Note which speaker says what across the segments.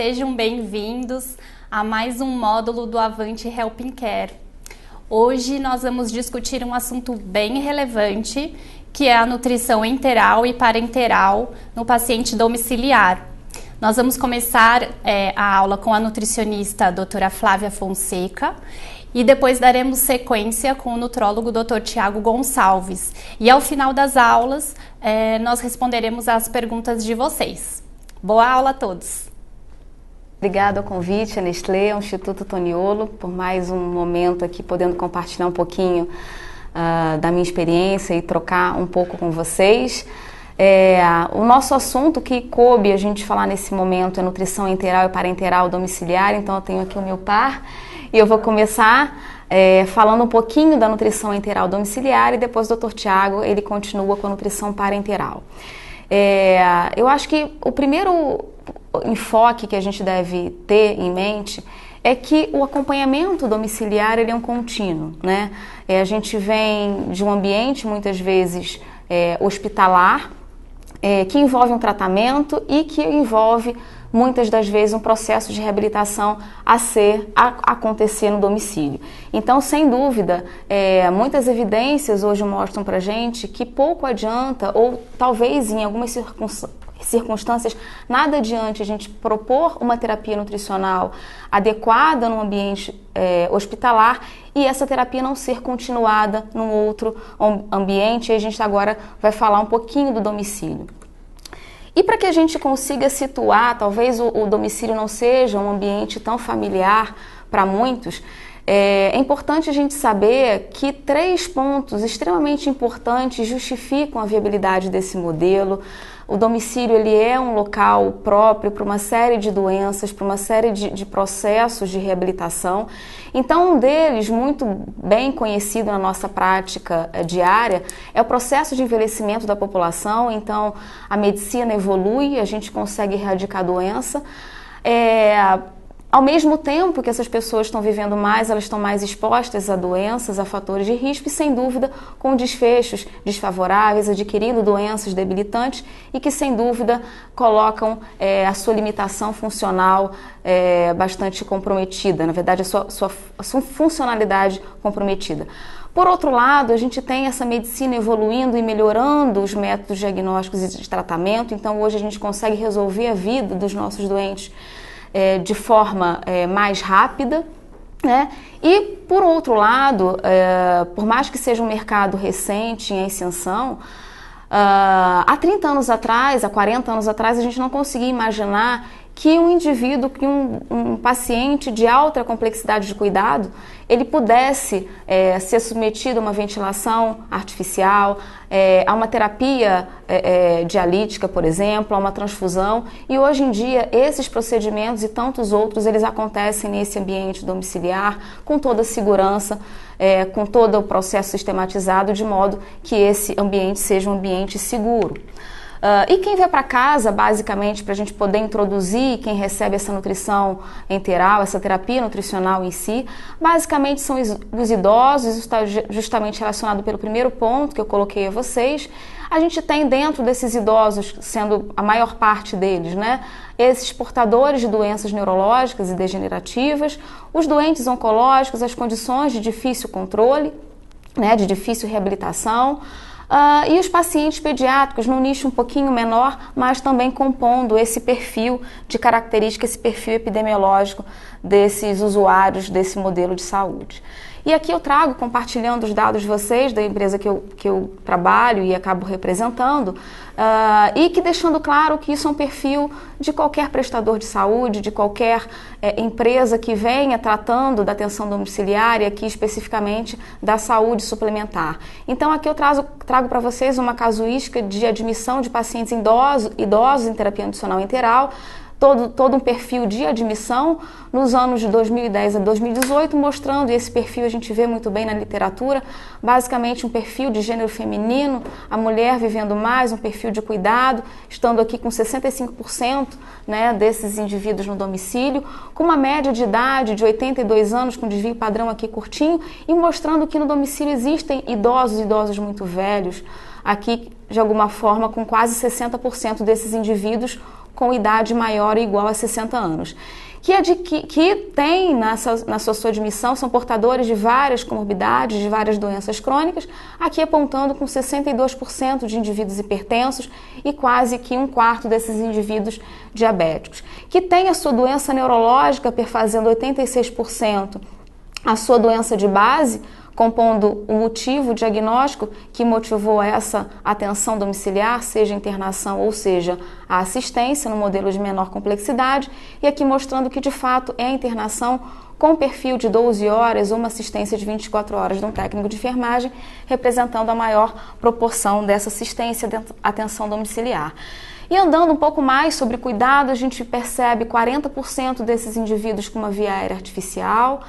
Speaker 1: sejam bem-vindos a mais um módulo do Avante Helping Care. Hoje nós vamos discutir um assunto bem relevante, que é a nutrição enteral e parenteral no paciente domiciliar. Nós vamos começar a aula com a nutricionista a doutora Flávia Fonseca e depois daremos sequência com o nutrólogo Dr. Tiago Gonçalves. E ao final das aulas, nós responderemos às perguntas de vocês. Boa aula a todos!
Speaker 2: Obrigada ao convite, a Nestlé, ao Instituto Toniolo, por mais um momento aqui, podendo compartilhar um pouquinho da minha experiência e trocar um pouco com vocês. O nosso assunto que coube a gente falar nesse momento é nutrição enteral e parenteral domiciliar, então eu tenho aqui o meu par e eu vou começar falando um pouquinho da nutrição enteral domiciliar e depois o Dr. Tiago, ele continua com a nutrição parenteral. Eu acho que o primeiro enfoque que a gente deve ter em mente é que o acompanhamento domiciliar ele é um contínuo, né? A gente vem de um ambiente muitas vezes hospitalar, que envolve um tratamento e que envolve muitas das vezes um processo de reabilitação a acontecer no domicílio. Então, sem dúvida, muitas evidências hoje mostram pra gente que pouco adianta, ou talvez em algumas circunstâncias, nada adiante a gente propor uma terapia nutricional adequada no ambiente hospitalar e essa terapia não ser continuada num outro ambiente. E a gente agora vai falar um pouquinho do domicílio. E para que a gente consiga situar, talvez o domicílio não seja um ambiente tão familiar para muitos, é importante a gente saber que 3 pontos extremamente importantes justificam a viabilidade desse modelo. O domicílio ele é um local próprio para uma série de doenças, para uma série de processos de reabilitação. Então, um deles, muito bem conhecido na nossa prática diária, é o processo de envelhecimento da população. Então, a medicina evolui, a gente consegue erradicar a doença. Ao mesmo tempo que essas pessoas estão vivendo mais, elas estão mais expostas a doenças, a fatores de risco e, sem dúvida, com desfechos desfavoráveis, adquirindo doenças debilitantes e que, sem dúvida, colocam a sua limitação funcional bastante comprometida, na verdade, a sua funcionalidade comprometida. Por outro lado, a gente tem essa medicina evoluindo e melhorando os métodos diagnósticos e de tratamento, então hoje a gente consegue resolver a vida dos nossos doentes de forma mais rápida, né? E, por outro lado, por mais que seja um mercado recente, em ascensão, há 30 anos atrás, há 40 anos atrás, a gente não conseguia imaginar que um indivíduo, que um paciente de alta complexidade de cuidado, ele pudesse ser submetido a uma ventilação artificial, a uma terapia dialítica, por exemplo, a uma transfusão. E hoje em dia, esses procedimentos e tantos outros, eles acontecem nesse ambiente domiciliar, com toda a segurança, com todo o processo sistematizado, de modo que esse ambiente seja um ambiente seguro. E quem vai para casa, basicamente, para a gente poder introduzir quem recebe essa nutrição enteral, essa terapia nutricional em si, basicamente são os idosos. Isso está justamente relacionado pelo primeiro ponto que eu coloquei a vocês. A gente tem dentro desses idosos, sendo a maior parte deles, né, esses portadores de doenças neurológicas e degenerativas, os doentes oncológicos, as condições de difícil controle, né, de difícil reabilitação, e os pacientes pediátricos num nicho um pouquinho menor, mas também compondo esse perfil de característica, esse perfil epidemiológico desses usuários desse modelo de saúde. E aqui eu trago, compartilhando os dados de vocês, da empresa que eu trabalho e acabo representando, e que deixando claro que isso é um perfil de qualquer prestador de saúde, de qualquer empresa que venha tratando da atenção domiciliar e aqui especificamente da saúde suplementar. Então aqui eu trago para vocês uma casuística de admissão de pacientes idosos em terapia nutricional enteral, todo um perfil de admissão nos anos de 2010 a 2018, mostrando, e esse perfil a gente vê muito bem na literatura, basicamente um perfil de gênero feminino, a mulher vivendo mais, um perfil de cuidado, estando aqui com 65%, né, desses indivíduos no domicílio, com uma média de idade de 82 anos, com desvio padrão aqui curtinho, e mostrando que no domicílio existem idosos muito velhos, aqui de alguma forma com quase 60% desses indivíduos com idade maior ou igual a 60 anos. Que tem na sua admissão, são portadores de várias comorbidades, de várias doenças crônicas, aqui apontando com 62% de indivíduos hipertensos e quase que 1/4 desses indivíduos diabéticos. Que tem a sua doença neurológica perfazendo 86%, a sua doença de base, compondo o motivo diagnóstico que motivou essa atenção domiciliar, seja internação ou seja a assistência no modelo de menor complexidade, e aqui mostrando que de fato é a internação com perfil de 12 horas ou uma assistência de 24 horas de um técnico de enfermagem, representando a maior proporção dessa assistência de atenção domiciliar. E andando um pouco mais sobre cuidado, a gente percebe 40% desses indivíduos com uma via aérea artificial,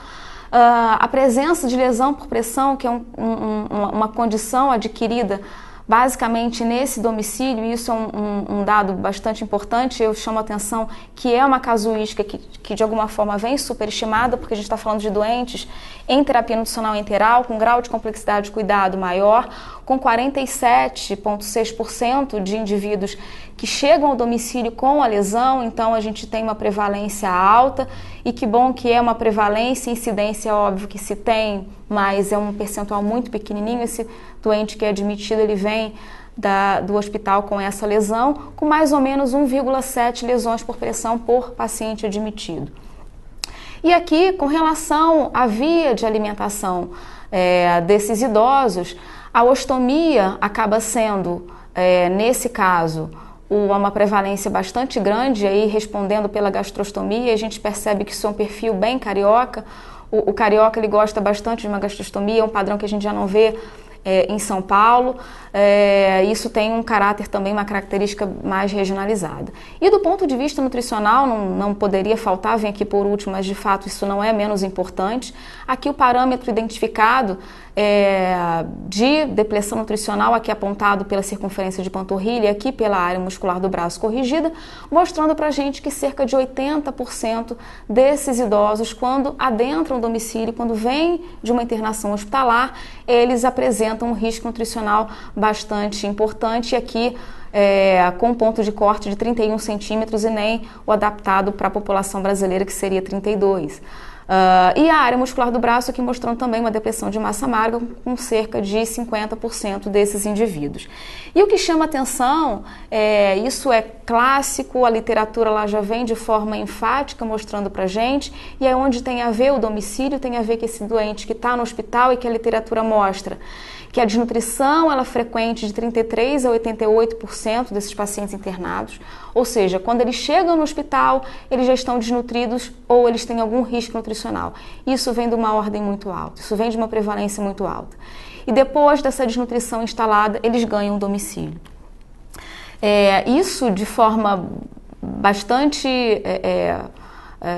Speaker 2: a presença de lesão por pressão, que é uma condição adquirida basicamente nesse domicílio, e isso é um dado bastante importante. Eu chamo a atenção que é uma casuística que de alguma forma vem superestimada, porque a gente está falando de doentes em terapia nutricional enteral, com grau de complexidade de cuidado maior, com 47,6% de indivíduos que chegam ao domicílio com a lesão, então a gente tem uma prevalência alta, e que bom que é uma prevalência, incidência óbvio que se tem, mas é um percentual muito pequenininho. Esse doente que é admitido, ele vem do hospital com essa lesão, com mais ou menos 1,7 lesões por pressão por paciente admitido. E aqui, com relação à via de alimentação desses idosos, a ostomia acaba sendo, nesse caso, uma prevalência bastante grande, aí respondendo pela gastrostomia. A gente percebe que isso é um perfil bem carioca. O carioca, ele gosta bastante de uma gastrostomia, é um padrão que a gente já não vê em São Paulo. Isso tem um caráter também, uma característica mais regionalizada. E do ponto de vista nutricional, não poderia faltar, vem aqui por último, mas de fato isso não é menos importante. Aqui o parâmetro identificado de depressão nutricional, aqui apontado pela circunferência de panturrilha, aqui pela área muscular do braço corrigida, mostrando pra gente que cerca de 80% desses idosos, quando adentram o domicílio, quando vêm de uma internação hospitalar, eles apresentam um risco nutricional bastante importante, e aqui com um ponto de corte de 31 centímetros e nem o adaptado para a população brasileira, que seria 32. E a área muscular do braço aqui mostrando também uma depressão de massa magra com cerca de 50% desses indivíduos. E o que chama atenção, isso é clássico, a literatura lá já vem de forma enfática mostrando pra gente, e é onde tem a ver o domicílio, tem a ver que esse doente que está no hospital, e que a literatura mostra que a desnutrição ela é frequente de 33% a 88% desses pacientes internados, ou seja, quando eles chegam no hospital, eles já estão desnutridos ou eles têm algum risco nutricional. Isso vem de uma ordem muito alta, isso vem de uma prevalência muito alta. E depois dessa desnutrição instalada, eles ganham um domicílio. Isso de forma bastante...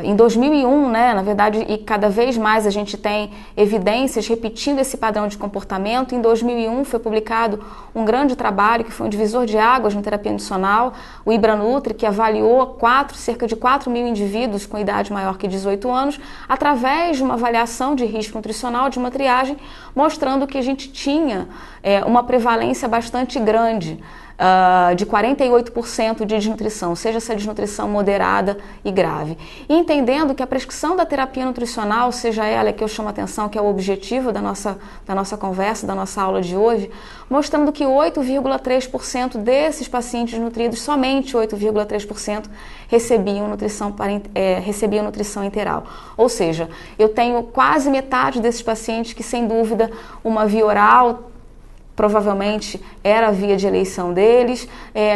Speaker 2: em 2001, na verdade, e cada vez mais a gente tem evidências repetindo esse padrão de comportamento. Em 2001 foi publicado um grande trabalho que foi um divisor de águas na terapia nutricional, o IBRANutri, que avaliou cerca de 4 mil indivíduos com idade maior que 18 anos, através de uma avaliação de risco nutricional, de uma triagem, mostrando que a gente tinha uma prevalência bastante grande, de 48% de desnutrição, seja essa desnutrição moderada e grave. E entendendo que a prescrição da terapia nutricional, seja ela que eu chamo a atenção, que é o objetivo da nossa conversa, da nossa aula de hoje, mostrando que 8,3% desses pacientes nutridos, somente 8,3% recebiam nutrição enteral. Ou seja, eu tenho quase metade desses pacientes que, sem dúvida, uma via oral provavelmente era a via de eleição deles,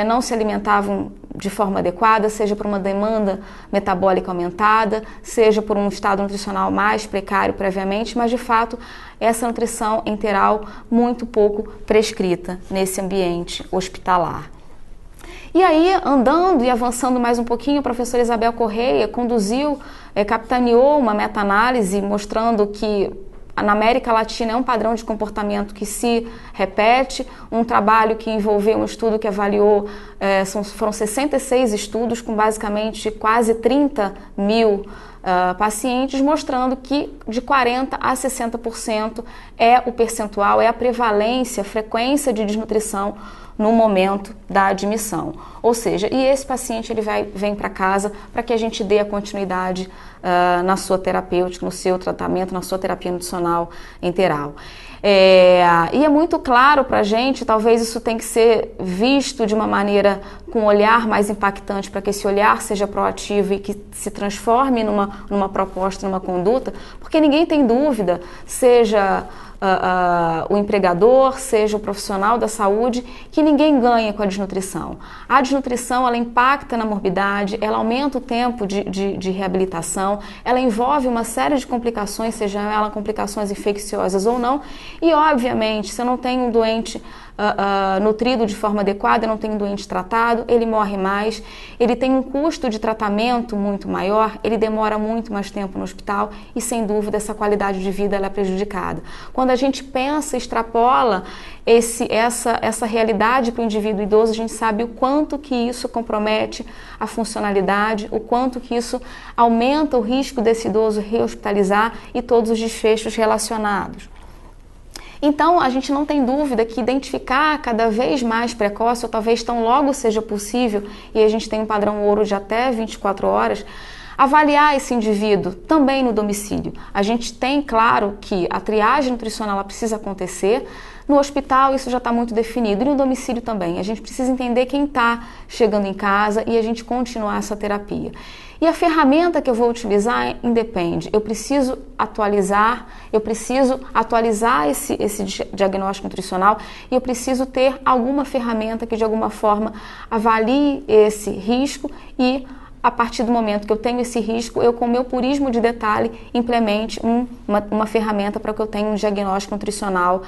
Speaker 2: não se alimentavam de forma adequada, seja por uma demanda metabólica aumentada, seja por um estado nutricional mais precário previamente, mas de fato essa nutrição enteral muito pouco prescrita nesse ambiente hospitalar. E aí, andando e avançando mais um pouquinho, a professora Isabel Correia capitaneou uma meta-análise mostrando que na América Latina é um padrão de comportamento que se repete, um trabalho que envolveu um estudo que avaliou, foram 66 estudos com basicamente quase 30 mil pacientes, mostrando que de 40% a 60% é o percentual, é a prevalência, a frequência de desnutrição no momento da admissão. Ou seja, e esse paciente ele vem para casa para que a gente dê a continuidade na sua terapêutica, no seu tratamento, na sua terapia nutricional enteral. E é muito claro para a gente, talvez isso tem que ser visto de uma maneira com um olhar mais impactante, para que esse olhar seja proativo e que se transforme numa proposta, numa conduta, porque ninguém tem dúvida, seja o empregador, seja o profissional da saúde, que ninguém ganha com a desnutrição. A desnutrição, ela impacta na morbidade, ela aumenta o tempo de reabilitação, ela envolve uma série de complicações, seja ela complicações infecciosas ou não, e obviamente, se eu não tenho um doente nutrido de forma adequada, não tem um doente tratado, ele morre mais, ele tem um custo de tratamento muito maior, ele demora muito mais tempo no hospital e, sem dúvida, essa qualidade de vida ela é prejudicada. Quando a gente pensa, extrapola essa realidade para o indivíduo idoso, a gente sabe o quanto que isso compromete a funcionalidade, o quanto que isso aumenta o risco desse idoso rehospitalizar e todos os desfechos relacionados. Então, a gente não tem dúvida que identificar cada vez mais precoce, ou talvez tão logo seja possível, e a gente tem um padrão ouro de até 24 horas, avaliar esse indivíduo também no domicílio. A gente tem, claro, que a triagem nutricional ela precisa acontecer. No hospital isso já está muito definido, e no domicílio também. A gente precisa entender quem está chegando em casa e a gente continuar essa terapia. E a ferramenta que eu vou utilizar independe. Eu preciso atualizar esse diagnóstico nutricional e eu preciso ter alguma ferramenta que de alguma forma avalie esse risco e a partir do momento que eu tenho esse risco, eu com o meu purismo de detalhe implemente uma ferramenta para que eu tenha um diagnóstico nutricional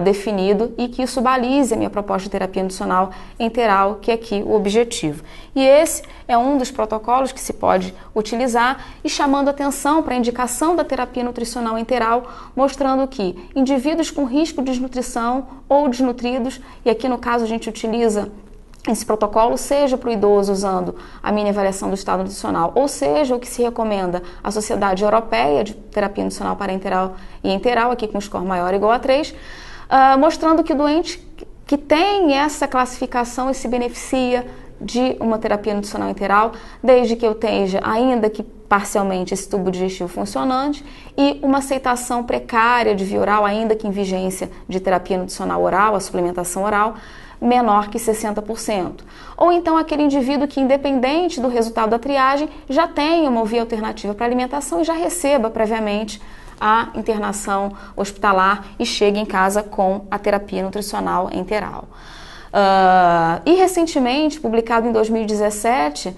Speaker 2: definido e que isso balize a minha proposta de terapia nutricional enteral, que é aqui o objetivo. E esse é um dos protocolos que se pode utilizar e chamando atenção para a indicação da terapia nutricional enteral, mostrando que indivíduos com risco de desnutrição ou desnutridos, e aqui no caso a gente utiliza esse protocolo, seja para o idoso usando a mini avaliação do estado nutricional, ou seja, o que se recomenda a Sociedade Europeia de Terapia Nutricional Parenteral e Enteral, aqui com score maior ou igual a 3, mostrando que o doente que tem essa classificação e se beneficia de uma terapia nutricional enteral, desde que eu tenha, ainda que parcialmente, esse tubo digestivo funcionante e uma aceitação precária de via oral, ainda que em vigência de terapia nutricional oral, a suplementação oral, menor que 60%. Ou então aquele indivíduo que, independente do resultado da triagem, já tenha uma via alternativa para alimentação e já receba previamente a internação hospitalar e chegue em casa com a terapia nutricional enteral. E recentemente, publicado em 2017,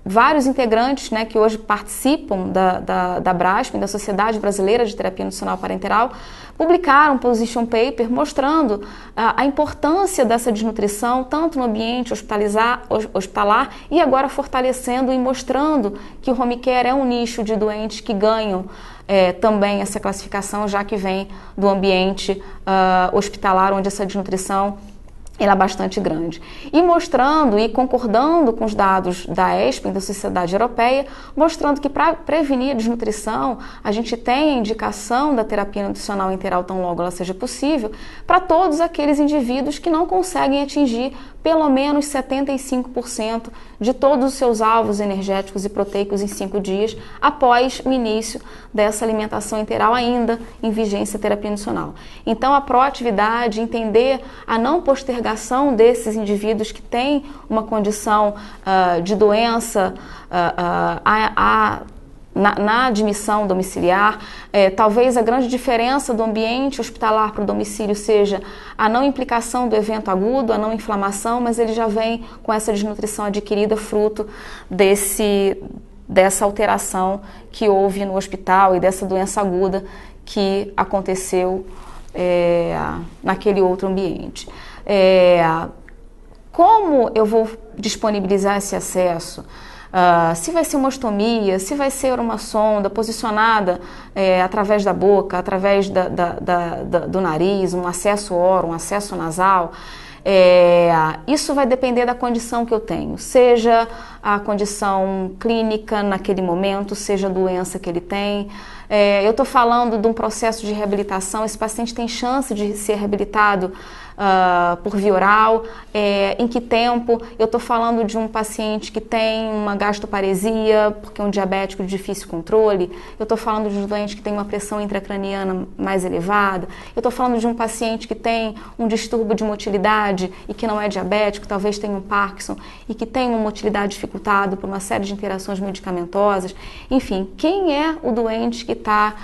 Speaker 2: vários integrantes, né, que hoje participam da BRASPEN, da Sociedade Brasileira de Terapia Nutricional Parenteral, publicaram um position paper mostrando a importância dessa desnutrição, tanto no ambiente hospitalar e agora fortalecendo e mostrando que o home care é um nicho de doentes que ganham também essa classificação, já que vem do ambiente hospitalar, onde essa desnutrição ela é bastante grande. E mostrando e concordando com os dados da ESPEN, da Sociedade Europeia, mostrando que para prevenir a desnutrição, a gente tem a indicação da terapia nutricional enteral tão logo ela seja possível, para todos aqueles indivíduos que não conseguem atingir pelo menos 75% de todos os seus alvos energéticos e proteicos em 5 dias, após o início dessa alimentação enteral ainda em vigência terapia nutricional. Então, a proatividade, entender a não postergação desses indivíduos que têm uma condição de doença na admissão domiciliar, talvez a grande diferença do ambiente hospitalar para o domicílio seja a não implicação do evento agudo, a não inflamação, mas ele já vem com essa desnutrição adquirida fruto dessa alteração que houve no hospital e dessa doença aguda que aconteceu naquele outro ambiente. Como eu vou disponibilizar esse acesso? Se vai ser uma ostomia, se vai ser uma sonda posicionada através da boca, através do nariz, um acesso oral, um acesso nasal, isso vai depender da condição que eu tenho, seja a condição clínica naquele momento, seja a doença que ele tem. Eu estou falando de um processo de reabilitação, esse paciente tem chance de ser reabilitado por via oral, em que tempo. Eu estou falando de um paciente que tem uma gastroparesia, porque é um diabético de difícil controle. Eu estou falando de um doente que tem uma pressão intracraniana mais elevada. Eu estou falando de um paciente que tem um distúrbio de motilidade e que não é diabético, talvez tenha um Parkinson e que tem uma motilidade dificultada por uma série de interações medicamentosas. Enfim, quem é o doente que está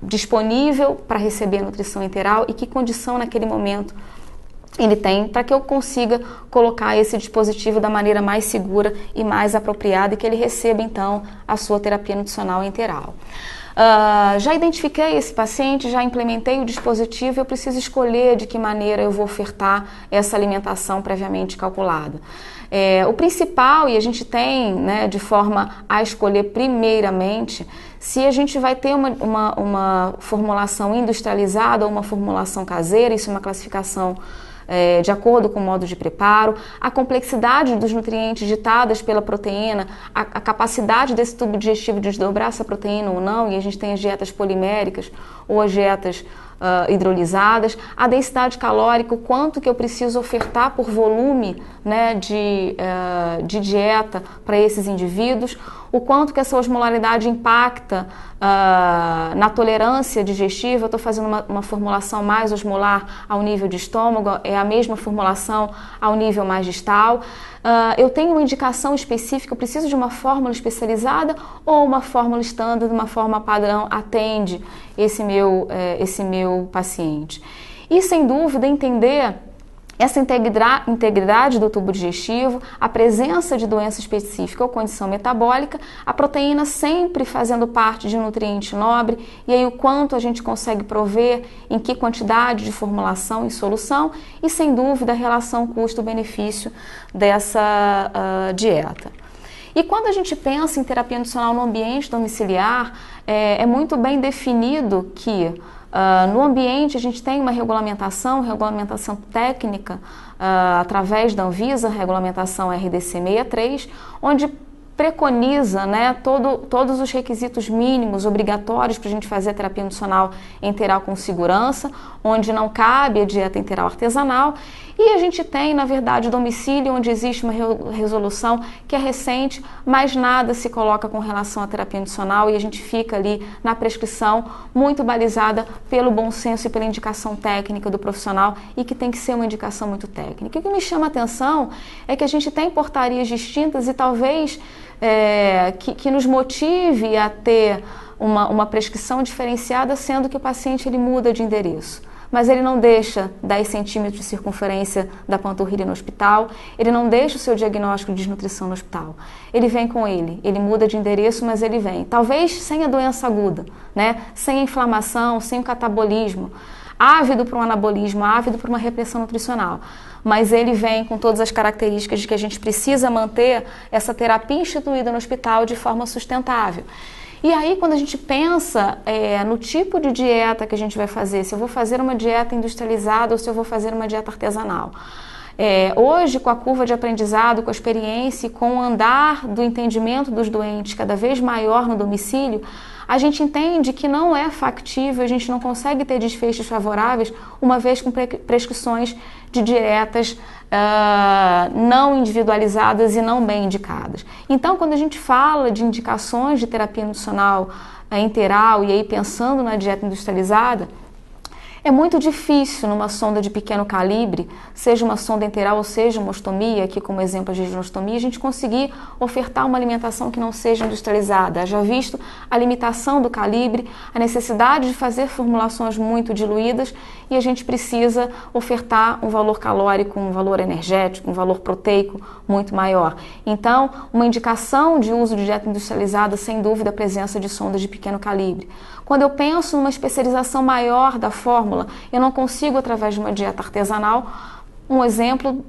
Speaker 2: disponível para receber a nutrição enteral e que condição naquele momento ele tem para que eu consiga colocar esse dispositivo da maneira mais segura e mais apropriada e que ele receba então a sua terapia nutricional enteral. Já identifiquei esse paciente, já implementei o dispositivo, eu preciso escolher de que maneira eu vou ofertar essa alimentação previamente calculada. O principal, e a gente tem, né, de forma a escolher primeiramente, se a gente vai ter uma formulação industrializada ou uma formulação caseira, isso é uma classificação de acordo com o modo de preparo, a complexidade dos nutrientes ditadas pela proteína, a capacidade desse tubo digestivo de desdobrar essa proteína ou não, e a gente tem as dietas poliméricas ou as dietas hidrolisadas, a densidade calórica, o quanto que eu preciso ofertar por volume, né, de dieta para esses indivíduos, o quanto que essa osmolaridade impacta na tolerância digestiva. Eu estou fazendo uma formulação mais osmolar ao nível de estômago, é a mesma formulação ao nível mais distal. Eu tenho uma indicação específica, eu preciso de uma fórmula especializada ou uma fórmula estándar, uma forma padrão, atende esse meu paciente. E sem dúvida entender essa integridade do tubo digestivo, a presença de doença específica ou condição metabólica, a proteína sempre fazendo parte de um nutriente nobre, e aí o quanto a gente consegue prover, em que quantidade de formulação e solução, e sem dúvida a relação custo-benefício dessa dieta. E quando a gente pensa em terapia nutricional no ambiente domiciliar, é muito bem definido que no ambiente a gente tem uma regulamentação técnica através da Anvisa, regulamentação RDC 63, onde preconiza, né, todos os requisitos mínimos obrigatórios para a gente fazer a terapia nutricional enteral com segurança, onde não cabe a dieta enteral artesanal. E a gente tem, na verdade, o domicílio, onde existe uma resolução que é recente, mas nada se coloca com relação à terapia nutricional e a gente fica ali na prescrição muito balizada pelo bom senso e pela indicação técnica do profissional, e que tem que ser uma indicação muito técnica. E o que me chama a atenção é que a gente tem portarias distintas e talvez que nos motive a ter uma prescrição diferenciada, sendo que o paciente ele muda de endereço. Mas ele não deixa 10 centímetros de circunferência da panturrilha no hospital, ele não deixa o seu diagnóstico de desnutrição no hospital. Ele vem com ele muda de endereço, mas ele vem. Talvez sem a doença aguda, né? Sem a inflamação, sem o catabolismo, ávido para um anabolismo, ávido para uma repressão nutricional. Mas ele vem com todas as características de que a gente precisa manter essa terapia instituída no hospital de forma sustentável. E aí, quando a gente pensa no tipo de dieta que a gente vai fazer, se eu vou fazer uma dieta industrializada ou se eu vou fazer uma dieta artesanal. Hoje, com a curva de aprendizado, com a experiência e com o andar do entendimento dos doentes cada vez maior no domicílio, a gente entende que não é factível, a gente não consegue ter desfechos favoráveis uma vez com prescrições de dietas não individualizadas e não bem indicadas. Então, quando a gente fala de indicações de terapia nutricional enteral e aí pensando na dieta industrializada, é muito difícil numa sonda de pequeno calibre, seja uma sonda enteral ou seja uma ostomia, aqui como exemplo a jejunostomia, a gente conseguir ofertar uma alimentação que não seja industrializada. Já visto a limitação do calibre, a necessidade de fazer formulações muito diluídas, e a gente precisa ofertar um valor calórico, um valor energético, um valor proteico muito maior. Então, uma indicação de uso de dieta industrializada, sem dúvida, a presença de sondas de pequeno calibre. Quando eu penso numa especialização maior da fórmula, eu não consigo, através de uma dieta artesanal, um exemplo,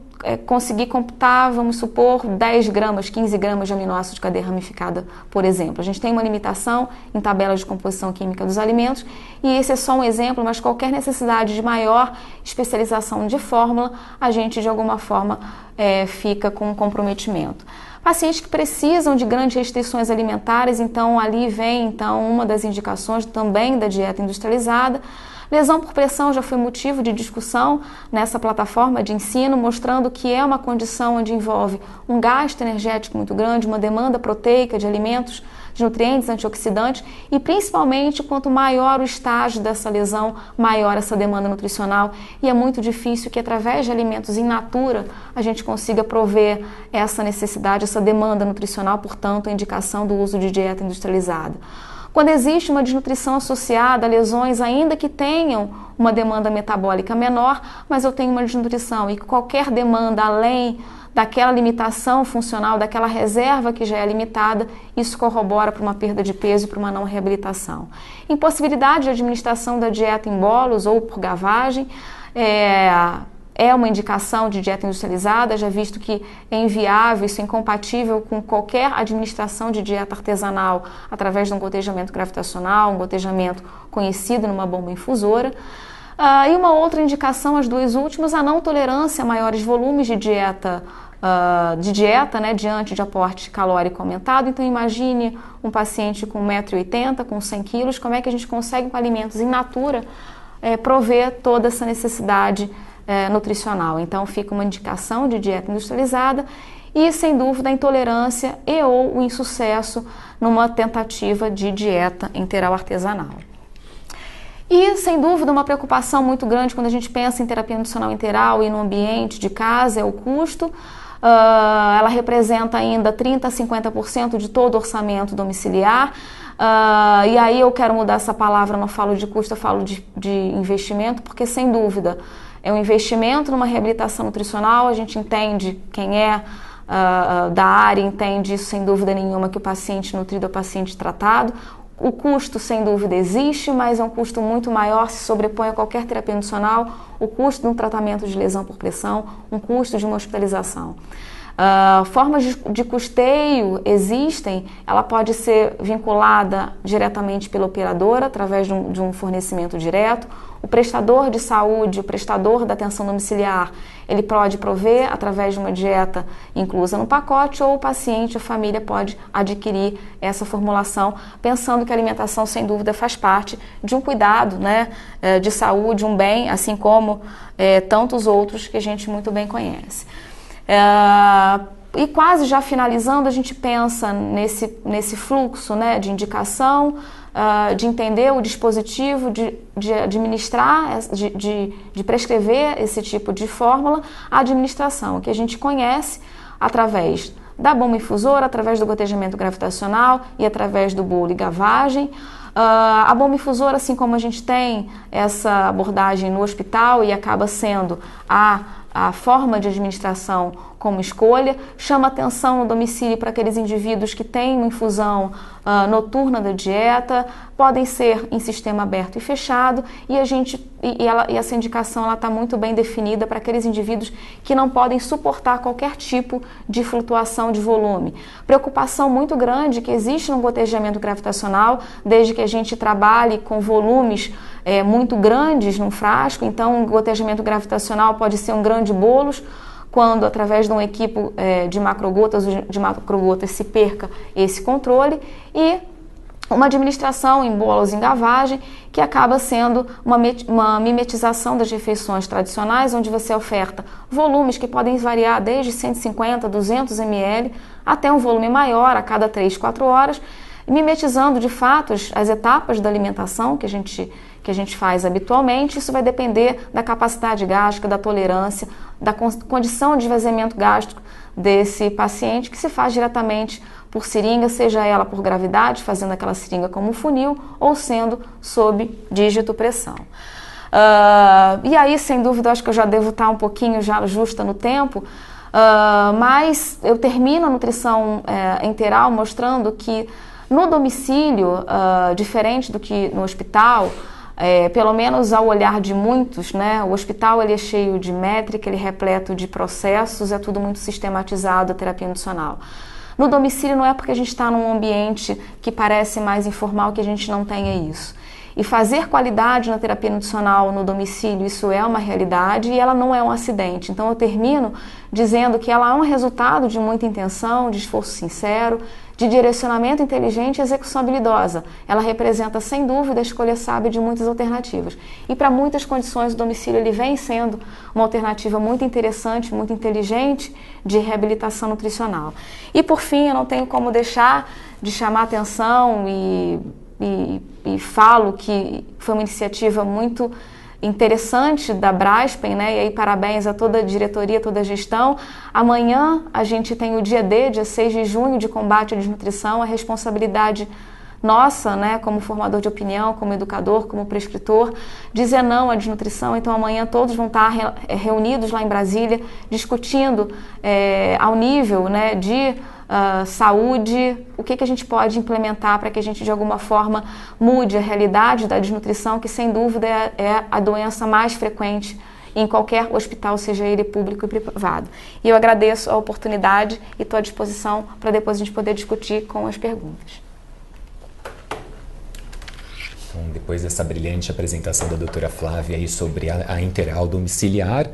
Speaker 2: conseguir computar, vamos supor, 10 gramas, 15 gramas de aminoácido de cadeia ramificada, por exemplo. A gente tem uma limitação em tabelas de composição química dos alimentos, e esse é só um exemplo, mas qualquer necessidade de maior especialização de fórmula, a gente, de alguma forma, fica com um comprometimento. Pacientes que precisam de grandes restrições alimentares, então ali vem uma das indicações também da dieta industrializada. Lesão por pressão já foi motivo de discussão nessa plataforma de ensino, mostrando que é uma condição onde envolve um gasto energético muito grande, uma demanda proteica de alimentos, de nutrientes, antioxidantes, e principalmente quanto maior o estágio dessa lesão, maior essa demanda nutricional, e é muito difícil que através de alimentos in natura a gente consiga prover essa necessidade, essa demanda nutricional, portanto a indicação do uso de dieta industrializada. Quando existe uma desnutrição associada a lesões, ainda que tenham uma demanda metabólica menor, mas eu tenho uma desnutrição e qualquer demanda além daquela limitação funcional, daquela reserva que já é limitada, isso corrobora para uma perda de peso e para uma não reabilitação. Impossibilidade de administração da dieta em bolos ou por gavagem é uma indicação de dieta industrializada, já visto que é inviável, isso é incompatível com qualquer administração de dieta artesanal através de um gotejamento gravitacional, um gotejamento conhecido numa bomba infusora. E uma outra indicação, as duas últimas, a não tolerância a maiores volumes de dieta, né, diante de aporte calórico aumentado. Então imagine um paciente com 1,80 m, com 100 kg, como é que a gente consegue com alimentos in natura prover toda essa necessidade nutricional. Então fica uma indicação de dieta industrializada e, sem dúvida, a intolerância e ou o insucesso numa tentativa de dieta integral artesanal. E, sem dúvida, uma preocupação muito grande quando a gente pensa em terapia nutricional integral e no ambiente de casa é o custo. Ela representa ainda 30% a 50% de todo o orçamento domiciliar. E aí eu quero mudar essa palavra, não falo de custo, eu falo de investimento, porque, sem dúvida, é um investimento numa reabilitação nutricional. A gente entende, quem é da área entende isso sem dúvida nenhuma, que o paciente nutrido é o paciente tratado. O custo, sem dúvida, existe, mas é um custo muito maior, se sobrepõe a qualquer terapia nutricional, o custo de um tratamento de lesão por pressão, um custo de uma hospitalização. Formas de custeio existem, ela pode ser vinculada diretamente pela operadora, através de um fornecimento direto. O prestador de saúde, o prestador da atenção domiciliar, ele pode prover através de uma dieta inclusa no pacote, ou o paciente, a família pode adquirir essa formulação, pensando que a alimentação, sem dúvida, faz parte de um cuidado, né, de saúde, um bem, assim como tantos outros que a gente muito bem conhece. E quase já finalizando, a gente pensa nesse fluxo, né, de indicação, de entender o dispositivo, de administrar, de prescrever esse tipo de fórmula, a administração, que a gente conhece através da bomba infusora, através do gotejamento gravitacional e através do bolo e gavagem. A bomba infusora, assim como a gente tem essa abordagem no hospital e acaba sendo a forma de administração como escolha, chama atenção no domicílio para aqueles indivíduos que têm uma infusão noturna da dieta, podem ser em sistema aberto e fechado, e essa indicação está muito bem definida para aqueles indivíduos que não podem suportar qualquer tipo de flutuação de volume. Preocupação muito grande que existe no gotejamento gravitacional, desde que a gente trabalhe com volumes muito grandes num frasco. Então o gotejamento gravitacional pode ser um grande bolos, quando através de um equipo de macrogotas se perca esse controle, e uma administração em bolos em gavagem, que acaba sendo uma mimetização das refeições tradicionais, onde você oferta volumes que podem variar desde 150, 200 ml até um volume maior a cada 3, 4 horas, mimetizando de fato as etapas da alimentação que a gente faz habitualmente. Isso vai depender da capacidade gástrica, da tolerância, da condição de esvaziamento gástrico desse paciente, que se faz diretamente por seringa, seja ela por gravidade, fazendo aquela seringa como um funil, ou sendo sob dígito pressão. E aí, sem dúvida, acho que eu já devo estar um pouquinho já justa no tempo, mas eu termino a nutrição enteral mostrando que no domicílio, diferente do que no hospital, pelo menos ao olhar de muitos, né, o hospital ele é cheio de métrica, ele é repleto de processos, é tudo muito sistematizado, a terapia nutricional. No domicílio não é porque a gente está num ambiente que parece mais informal que a gente não tenha isso. E fazer qualidade na terapia nutricional no domicílio, isso é uma realidade e ela não é um acidente. Então eu termino dizendo que ela é um resultado de muita intenção, de esforço sincero, de direcionamento inteligente e execução habilidosa. Ela representa, sem dúvida, a escolha sábia de muitas alternativas. E para muitas condições, o domicílio ele vem sendo uma alternativa muito interessante, muito inteligente de reabilitação nutricional. E por fim, eu não tenho como deixar de chamar a atenção e falo que foi uma iniciativa muito interessante da Braskem, né? E aí parabéns a toda a diretoria, toda a gestão. Amanhã a gente tem o dia D, dia 6 de junho, de combate à desnutrição, a responsabilidade nossa, né, como formador de opinião, como educador, como prescritor, dizer não à desnutrição. Então amanhã todos vão estar reunidos lá em Brasília, discutindo ao nível, né, de saúde, o que a gente pode implementar para que a gente de alguma forma mude a realidade da desnutrição, que sem dúvida é a doença mais frequente em qualquer hospital, seja ele público e privado. E eu agradeço a oportunidade e estou à disposição para depois a gente poder discutir com as perguntas.
Speaker 3: Então, depois dessa brilhante apresentação da doutora Flávia aí sobre a enteral domiciliar,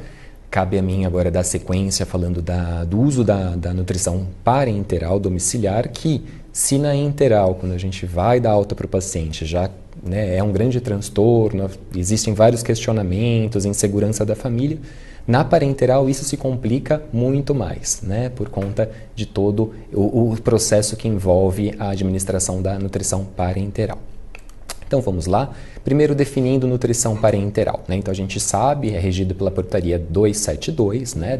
Speaker 3: cabe a mim agora dar sequência falando do uso da nutrição parenteral domiciliar, que se na enteral, quando a gente vai dar alta para o paciente, já é um grande transtorno, existem vários questionamentos, insegurança da família, na parenteral isso se complica muito mais, né, por conta de todo o processo que envolve a administração da nutrição parenteral. Então vamos lá, primeiro definindo nutrição parenteral, né? Então a gente sabe, é regido pela portaria 272, né,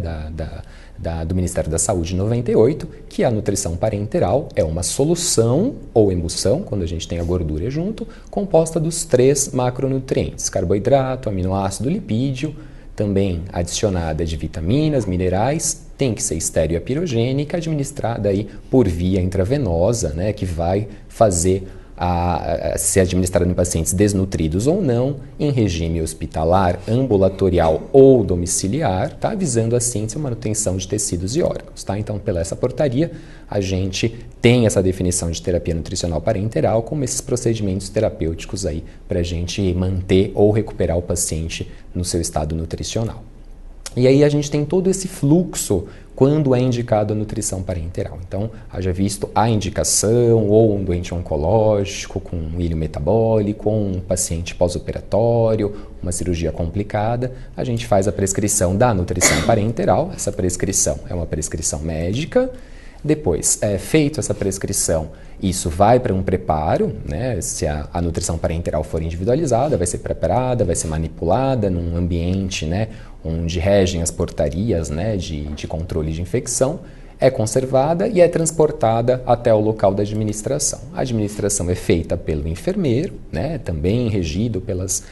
Speaker 3: do Ministério da Saúde 98, que a nutrição parenteral é uma solução ou emulsão, quando a gente tem a gordura junto, composta dos 3 macronutrientes, carboidrato, aminoácido, lipídio, também adicionada de vitaminas, minerais, tem que ser estéreo apirogênica, administrada aí por via intravenosa, né, que vai fazer a ser administrado em pacientes desnutridos ou não, em regime hospitalar, ambulatorial ou domiciliar, tá? Visando assim a manutenção de tecidos e órgãos. Tá? Então, pela essa portaria, a gente tem essa definição de terapia nutricional parenteral como esses procedimentos terapêuticos aí para a gente manter ou recuperar o paciente no seu estado nutricional. E aí a gente tem todo esse fluxo quando é indicado a nutrição parenteral. Então, haja visto a indicação ou um doente oncológico com um ilho metabólico, ou um paciente pós-operatório, uma cirurgia complicada, a gente faz a prescrição da nutrição parenteral. Essa prescrição é uma prescrição médica. Depois, feito essa prescrição, isso vai para um preparo, né? Se a nutrição parenteral for individualizada, vai ser preparada, vai ser manipulada num ambiente, né, onde regem as portarias, né, de controle de infecção, é conservada e é transportada até o local da administração. A administração é feita pelo enfermeiro, né, também regido pelas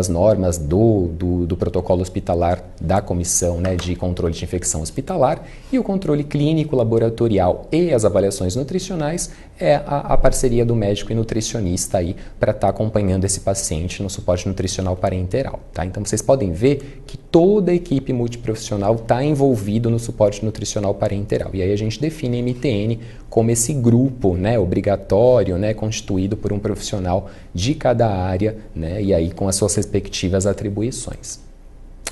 Speaker 3: normas do protocolo hospitalar da comissão, né, de controle de infecção hospitalar, e o controle clínico, laboratorial e as avaliações nutricionais é a parceria do médico e nutricionista aí para estar acompanhando esse paciente no suporte nutricional parenteral. Tá? Então vocês podem ver que toda a equipe multiprofissional está envolvida no suporte nutricional parenteral. E aí a gente define MTN como esse grupo, né, obrigatório, né, constituído por um profissional de cada área, né, e aí com as suas respectivas atribuições.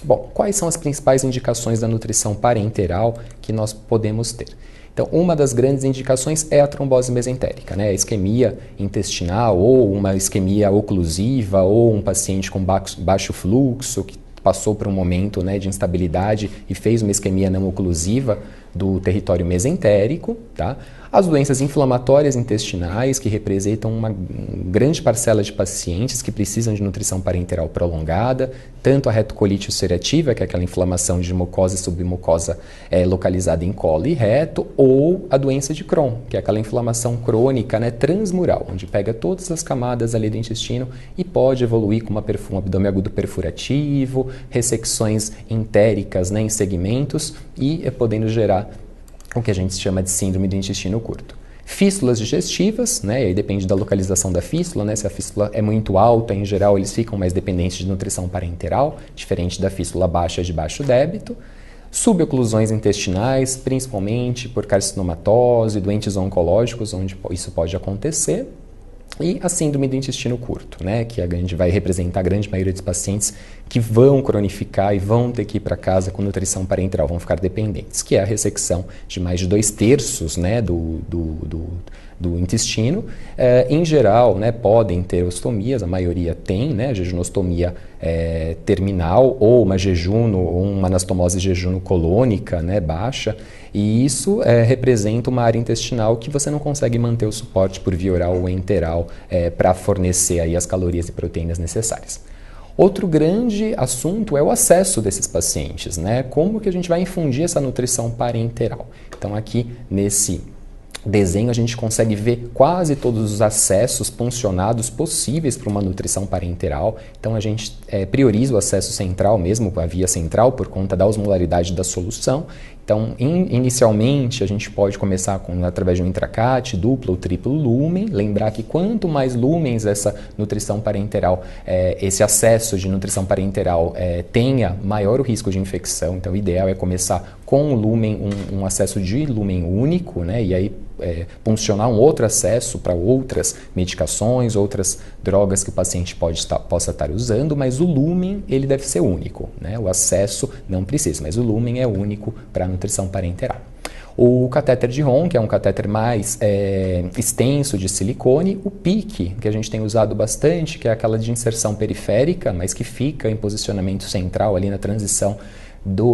Speaker 3: Bom, quais são as principais indicações da nutrição parenteral que nós podemos ter? Então, uma das grandes indicações é a trombose mesentérica, né? A isquemia intestinal ou uma isquemia oclusiva ou um paciente com baixo fluxo que passou por um momento, né, de instabilidade e fez uma isquemia não oclusiva do território mesentérico, tá? As doenças inflamatórias intestinais, que representam uma grande parcela de pacientes que precisam de nutrição parenteral prolongada, tanto a retocolite ulcerativa, que é aquela inflamação de mucosa e submucosa localizada em colo e reto, ou a doença de Crohn, que é aquela inflamação crônica, né, transmural, onde pega todas as camadas ali do intestino e pode evoluir com um abdômen agudo perfurativo, ressecções entéricas, né, em segmentos e podendo gerar o que a gente chama de síndrome do intestino curto. Fístulas digestivas, né, e aí depende da localização da fístula, né, se a fístula é muito alta, em geral eles ficam mais dependentes de nutrição parenteral, diferente da fístula baixa de baixo débito. Suboclusões intestinais, principalmente por carcinomatose, doentes oncológicos, onde isso pode acontecer. E a síndrome do intestino curto, né, que vai representar a grande maioria dos pacientes que vão cronificar e vão ter que ir para casa com nutrição parenteral, vão ficar dependentes, que é a ressecção de mais de 2/3, né, do intestino. Em geral, né, podem ter ostomias, a maioria tem, né, jejunostomia terminal ou uma jejuno ou uma anastomose jejuno-colônica, né, baixa, e isso representa uma área intestinal que você não consegue manter o suporte por via oral ou enteral para fornecer aí as calorias e proteínas necessárias. Outro grande assunto é o acesso desses pacientes, né? Como que a gente vai infundir essa nutrição parenteral? Então aqui nesse desenho a gente consegue ver quase todos os acessos funcionados possíveis para uma nutrição parenteral. Então a gente prioriza o acesso central mesmo, a via central, por conta da osmolaridade da solução. Então, inicialmente, a gente pode começar através de um intracate, duplo ou triplo lumen. Lembrar que quanto mais lumens essa nutrição parenteral, esse acesso de nutrição parenteral tenha, maior o risco de infecção. Então, o ideal é começar com o lumen, um acesso de lumen único, né? E aí funcionar um outro acesso para outras medicações, outras drogas que o paciente possa estar usando, mas o lumen ele deve ser único, né? O acesso não precisa, mas o lumen é único para a nutrição parenteral. O catéter de Ron, que é um catéter mais extenso de silicone, o PICC, que a gente tem usado bastante, que é aquela de inserção periférica, mas que fica em posicionamento central ali na transição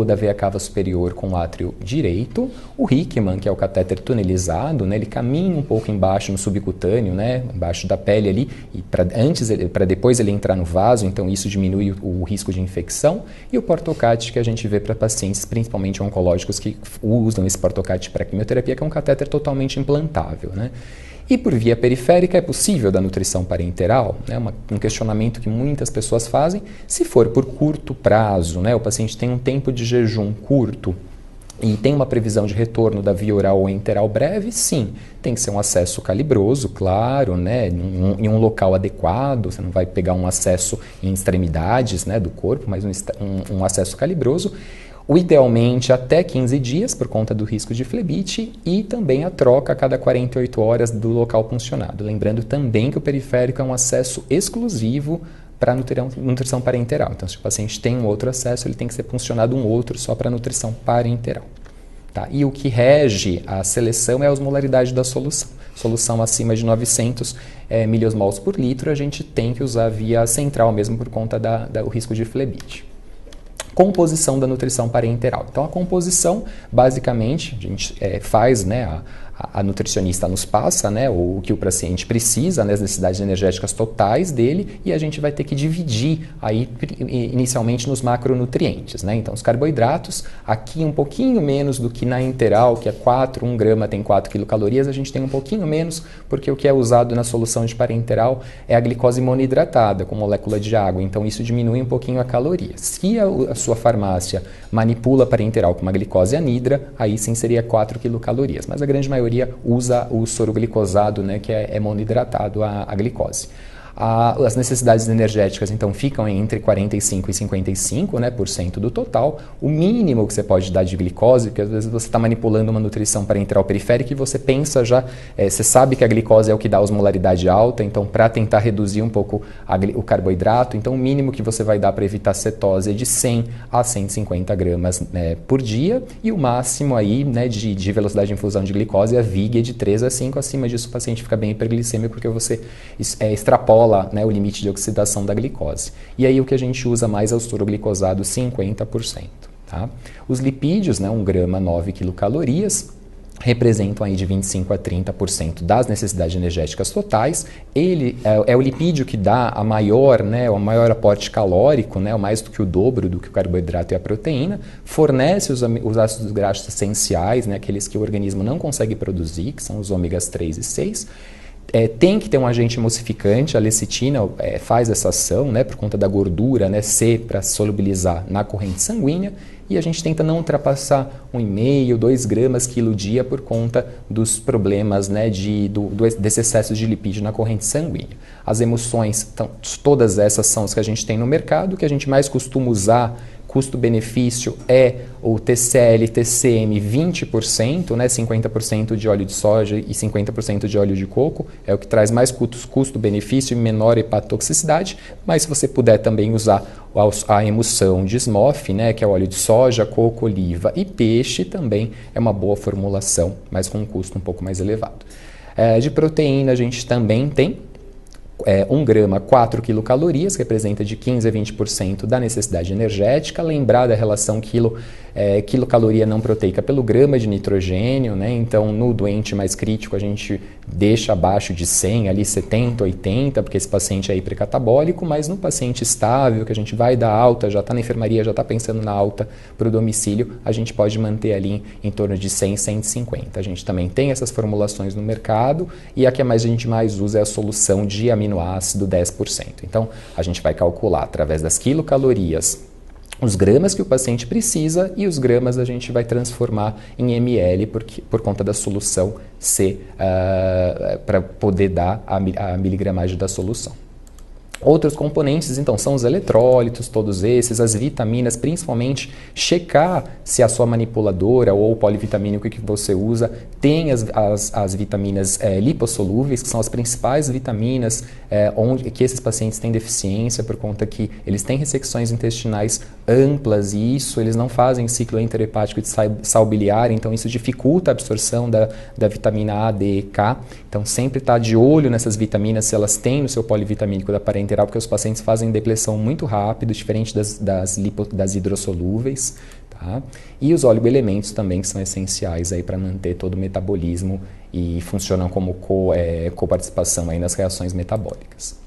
Speaker 3: da veia cava superior com o átrio direito. O Hickman, que é o catéter tunelizado, né, ele caminha um pouco embaixo no subcutâneo, né, embaixo da pele ali, e para depois ele entrar no vaso, então isso diminui o risco de infecção. E o Portocate, que a gente vê para pacientes, principalmente oncológicos, que usam esse Portocate para quimioterapia, que é um catéter totalmente implantável, né. E por via periférica é possível da nutrição parenteral? É um questionamento que muitas pessoas fazem. Se for por curto prazo, né, o paciente tem um tempo de jejum curto e tem uma previsão de retorno da via oral ou enteral breve, sim, tem que ser um acesso calibroso, claro, né, em um local adequado. Você não vai pegar um acesso em extremidades, né, do corpo, mas um acesso calibroso. Idealmente até 15 dias, por conta do risco de flebite, e também a troca a cada 48 horas do local puncionado. Lembrando também que o periférico é um acesso exclusivo para nutrição parenteral. Então, se o paciente tem um outro acesso, ele tem que ser puncionado um outro só para nutrição parenteral. Tá? E o que rege a seleção é a osmolaridade da solução. Solução acima de 900 miliosmols por litro, a gente tem que usar via central mesmo por conta do risco de flebite. Composição da nutrição parenteral. Então, a composição, basicamente, a gente faz, né, a nutricionista nos passa, né, o que o paciente precisa, né, as necessidades energéticas totais dele, e a gente vai ter que dividir aí inicialmente nos macronutrientes, né? Então, os carboidratos, aqui um pouquinho menos do que na enteral, que é 1 grama tem 4 quilocalorias, a gente tem um pouquinho menos, porque o que é usado na solução de parenteral é a glicose monohidratada, com molécula de água, então isso diminui um pouquinho a caloria. Se a sua farmácia manipula a parenteral com uma glicose anidra, aí sim seria 4 quilocalorias, mas a grande maioria usa o soro glicosado, né, que é monohidratado a glicose. As necessidades energéticas, então, ficam entre 45% e 55%, né, por cento do total. O mínimo que você pode dar de glicose, porque às vezes você está manipulando uma nutrição parenteral periférica e você pensa já, você sabe que a glicose é o que dá osmolaridade alta, então, para tentar reduzir um pouco o carboidrato, então, o mínimo que você vai dar para evitar cetose é de 100 a 150 gramas, né, por dia, e o máximo aí, né, de velocidade de infusão de glicose, a VIG é de 3 a 5, acima disso o paciente fica bem hiperglicêmico, porque você extrapola, né, o limite de oxidação da glicose. E aí o que a gente usa mais é o soro glicosado 50%. Tá? Os lipídios, né, 1 grama 9 quilocalorias, representam aí de 25% a 30% das necessidades energéticas totais. Ele é o lipídio que dá o maior aporte calórico, né, mais do que o dobro do que o carboidrato e a proteína, fornece os ácidos graxos essenciais, né, aqueles que o organismo não consegue produzir, que são os ômegas 3 e 6, tem que ter um agente emulsificante, a lecitina faz essa ação, né, por conta da gordura, né, C, para solubilizar na corrente sanguínea, e a gente tenta não ultrapassar 1,5, 2 gramas quilo dia por conta dos problemas, né, desse excesso de lipídio na corrente sanguínea. As emulsões, então, todas essas são as que a gente tem no mercado, que a gente mais costuma usar custo-benefício é o TCL, TCM 20%, né, 50% de óleo de soja e 50% de óleo de coco, é o que traz mais custo-benefício e menor hepatotoxicidade, mas se você puder também usar a emulsão de SMOF, né, que é o óleo de soja, coco, oliva e peixe, também é uma boa formulação, mas com um custo um pouco mais elevado. De proteína a gente também tem 1 grama, 4 quilocalorias, que representa de 15% a 20% da necessidade energética. Lembrar da relação quilocaloria não proteica pelo grama de nitrogênio, né? Então, no doente mais crítico, a gente deixa abaixo de 100, ali 70, 80, porque esse paciente é hipercatabólico, mas no paciente estável, que a gente vai dar alta, já está na enfermaria, já está pensando na alta para o domicílio, a gente pode manter ali em torno de 100, 150. A gente também tem essas formulações no mercado e a que a gente mais usa é a solução de aminoácido 10%. Então, a gente vai calcular através das quilocalorias os gramas que o paciente precisa e os gramas a gente vai transformar em ml por conta da solução C para poder dar a miligramagem da solução. Outros componentes, então, são os eletrólitos, todos esses, as vitaminas, principalmente checar se a sua manipuladora ou o polivitamínico que você usa tem as vitaminas lipossolúveis, que são as principais vitaminas que esses pacientes têm deficiência, por conta que eles têm ressecções intestinais amplas e isso, eles não fazem ciclo enterohepático de sal biliar, então isso dificulta a absorção da vitamina A, D e K. Então, sempre estar de olho nessas vitaminas, se elas têm no seu polivitamínico da parente, porque os pacientes fazem depressão muito rápido, diferente das hidrossolúveis, tá? E os oligoelementos também que são essenciais para manter todo o metabolismo e funcionam como coparticipação aí nas reações metabólicas.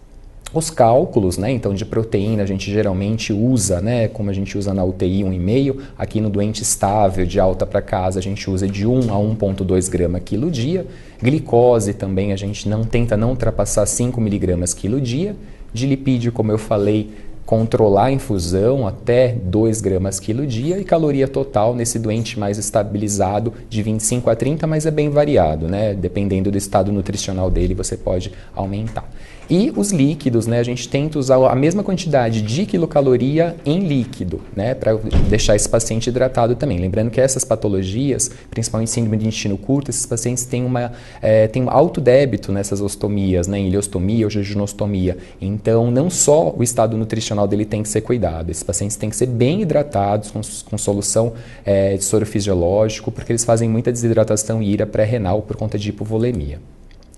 Speaker 3: Os cálculos, né, então de proteína a gente geralmente usa, né, como a gente usa na UTI 1,5, aqui no doente estável de alta para casa a gente usa de 1 a 1,2 grama quilo dia, glicose também a gente tenta não ultrapassar 5 miligramas quilo dia, de lipídio, como eu falei, controlar a infusão até 2 gramas quilo dia e caloria total nesse doente mais estabilizado de 25 a 30, mas é bem variado, né? Dependendo do estado nutricional dele, você pode aumentar. E os líquidos, né? A gente tenta usar a mesma quantidade de quilocaloria em líquido, né? Para deixar esse paciente hidratado também. Lembrando que essas patologias, principalmente síndrome de intestino curto, esses pacientes têm um alto débito nessas ostomias, né? Em ileostomia ou jejunostomia. Então, não só o estado nutricional dele tem que ser cuidado, esses pacientes têm que ser bem hidratados com solução de soro fisiológico, porque eles fazem muita desidratação e ira pré-renal por conta de hipovolemia.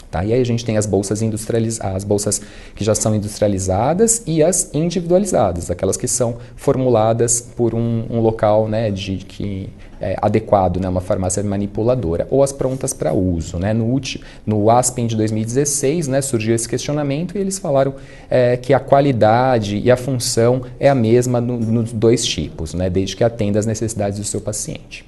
Speaker 3: Tá? E aí a gente tem as bolsas as bolsas que já são industrializadas e as individualizadas, aquelas que são formuladas por um local, né, adequado, né, uma farmácia manipuladora, ou as prontas para uso. Né? No ASPEN de 2016, né, surgiu esse questionamento e eles falaram que a qualidade e a função é a mesma nos dois tipos, né, desde que atenda às necessidades do seu paciente.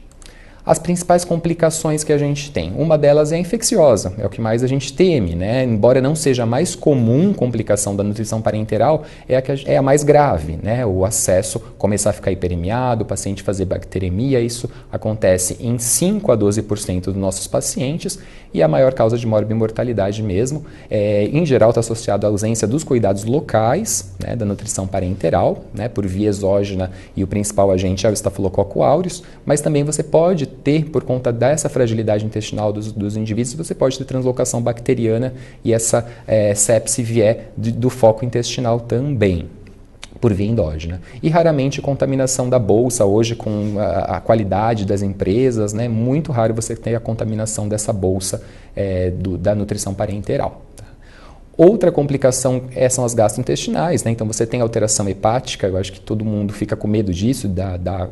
Speaker 3: As principais complicações que a gente tem, uma delas é a infecciosa, é o que mais a gente teme, né? Embora não seja a mais comum complicação da nutrição parenteral, é a mais grave, né? O acesso começar a ficar hiperemiado, o paciente fazer bacteremia, isso acontece em 5 a 12% dos nossos pacientes e a maior causa de morbimortalidade mesmo, em geral está associado à ausência dos cuidados locais, né, da nutrição parenteral, né, por via exógena e o principal agente é o Staphylococcus aureus, mas também você pode ter, por conta dessa fragilidade intestinal dos indivíduos, você pode ter translocação bacteriana e essa sepse vier do foco intestinal também, por via endógena. E raramente contaminação da bolsa, hoje com a qualidade das empresas, né, muito raro você ter a contaminação dessa bolsa da nutrição parenteral. Outra complicação são as gastrointestinais, né? Então você tem alteração hepática, eu acho que todo mundo fica com medo disso,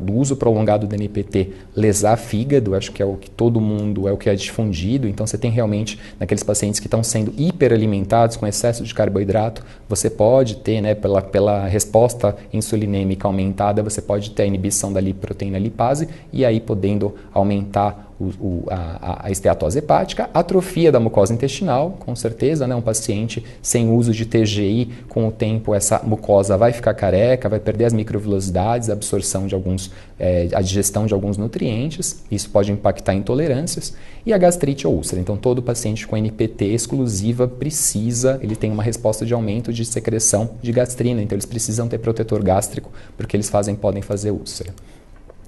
Speaker 3: do uso prolongado do NPT lesar fígado, acho que é o que todo mundo, é o que é difundido, então você tem realmente, naqueles pacientes que estão sendo hiperalimentados com excesso de carboidrato, você pode ter, né, pela resposta insulinêmica aumentada, você pode ter a inibição da lipoproteína lipase e aí podendo aumentar a esteatose hepática, atrofia da mucosa intestinal, com certeza, né? Um paciente sem uso de TGI, com o tempo essa mucosa vai ficar careca, vai perder as microvilosidades, a absorção de a digestão de alguns nutrientes, isso pode impactar intolerâncias, e a gastrite ou úlcera. Então, todo paciente com NPT exclusiva ele tem uma resposta de aumento de secreção de gastrina, então eles precisam ter protetor gástrico, porque eles podem fazer úlcera.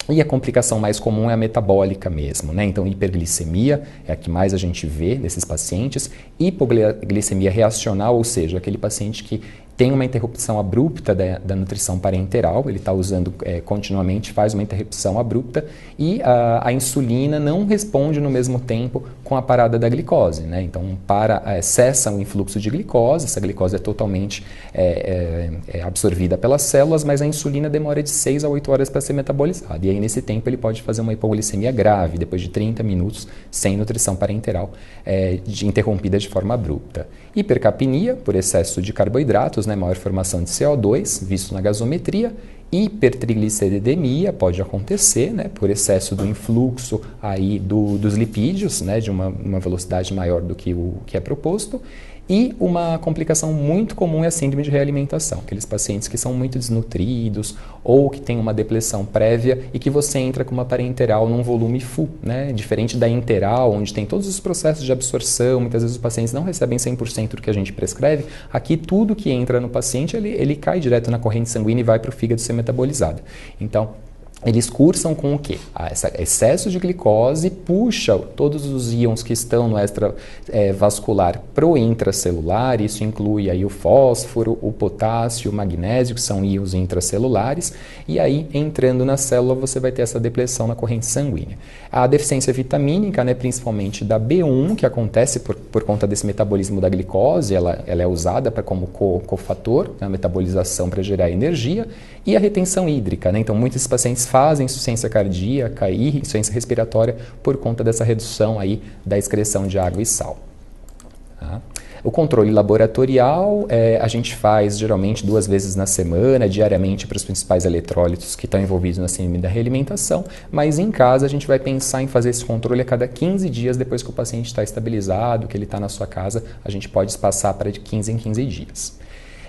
Speaker 3: E a complicação mais comum é a metabólica mesmo, né? Então, hiperglicemia é a que mais a gente vê nesses pacientes. Hipoglicemia reacional, ou seja, aquele paciente que tem uma interrupção abrupta da nutrição parenteral, ele está usando continuamente, faz uma interrupção abrupta e a insulina não responde no mesmo tempo com a parada da glicose, né? Então, cessa o influxo de glicose, essa glicose é totalmente absorvida pelas células, mas a insulina demora de 6 a 8 horas para ser metabolizada. E aí, nesse tempo, ele pode fazer uma hipoglicemia grave, depois de 30 minutos sem nutrição parenteral interrompida de forma abrupta. Hipercapnia, por excesso de carboidratos, né, maior formação de CO2, visto na gasometria. Hipertrigliceridemia pode acontecer, né, por excesso do influxo aí dos lipídios, né, de uma velocidade maior do que o que é proposto. E uma complicação muito comum é a síndrome de realimentação, aqueles pacientes que são muito desnutridos ou que têm uma depressão prévia e que você entra com uma parenteral num volume full, né? Diferente da enteral, onde tem todos os processos de absorção, muitas vezes os pacientes não recebem 100% do que a gente prescreve, aqui tudo que entra no paciente, ele cai direto na corrente sanguínea e vai para o fígado ser metabolizado. Então, eles cursam com o quê? Esse excesso de glicose puxa todos os íons que estão no extravascular para o intracelular, isso inclui aí o fósforo, o potássio, o magnésio, que são íons intracelulares, e aí entrando na célula você vai ter essa depressão na corrente sanguínea. A deficiência vitamínica, né, principalmente da B1, que acontece por conta desse metabolismo da glicose, ela é usada como cofator, né, a metabolização para gerar energia, e a retenção hídrica, né? Então muitos pacientes fazem insuficiência cardíaca e insuficiência respiratória por conta dessa redução aí da excreção de água e sal. Tá? O controle laboratorial a gente faz geralmente 2 vezes na semana, diariamente, para os principais eletrólitos que estão envolvidos na síndrome da realimentação, mas em casa a gente vai pensar em fazer esse controle a cada 15 dias depois que o paciente está estabilizado, que ele está na sua casa, a gente pode espaçar para de 15 em 15 dias.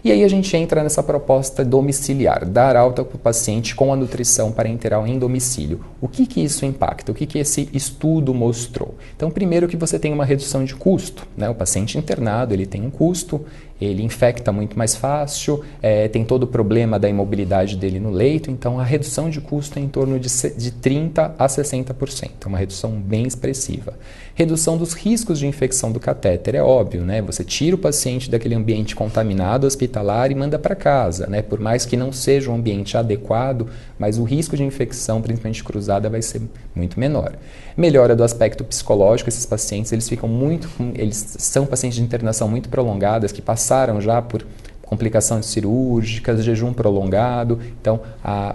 Speaker 3: E aí a gente entra nessa proposta domiciliar, dar alta para o paciente com a nutrição parenteral em domicílio. O que isso impacta? O que esse estudo mostrou? Então, primeiro que você tem uma redução de custo, né? O paciente internado, ele tem um custo, ele infecta muito mais fácil, tem todo o problema da imobilidade dele no leito, então a redução de custo é em torno de 30% a 60%, uma redução bem expressiva. Redução dos riscos de infecção do catéter, é óbvio, né? Você tira o paciente daquele ambiente contaminado hospitalar e manda para casa, né? Por mais que não seja um ambiente adequado, mas o risco de infecção, principalmente cruzada, vai ser muito menor. Melhora do aspecto psicológico, esses pacientes, eles são pacientes de internação muito prolongadas, que passaram já por complicações cirúrgicas, jejum prolongado, então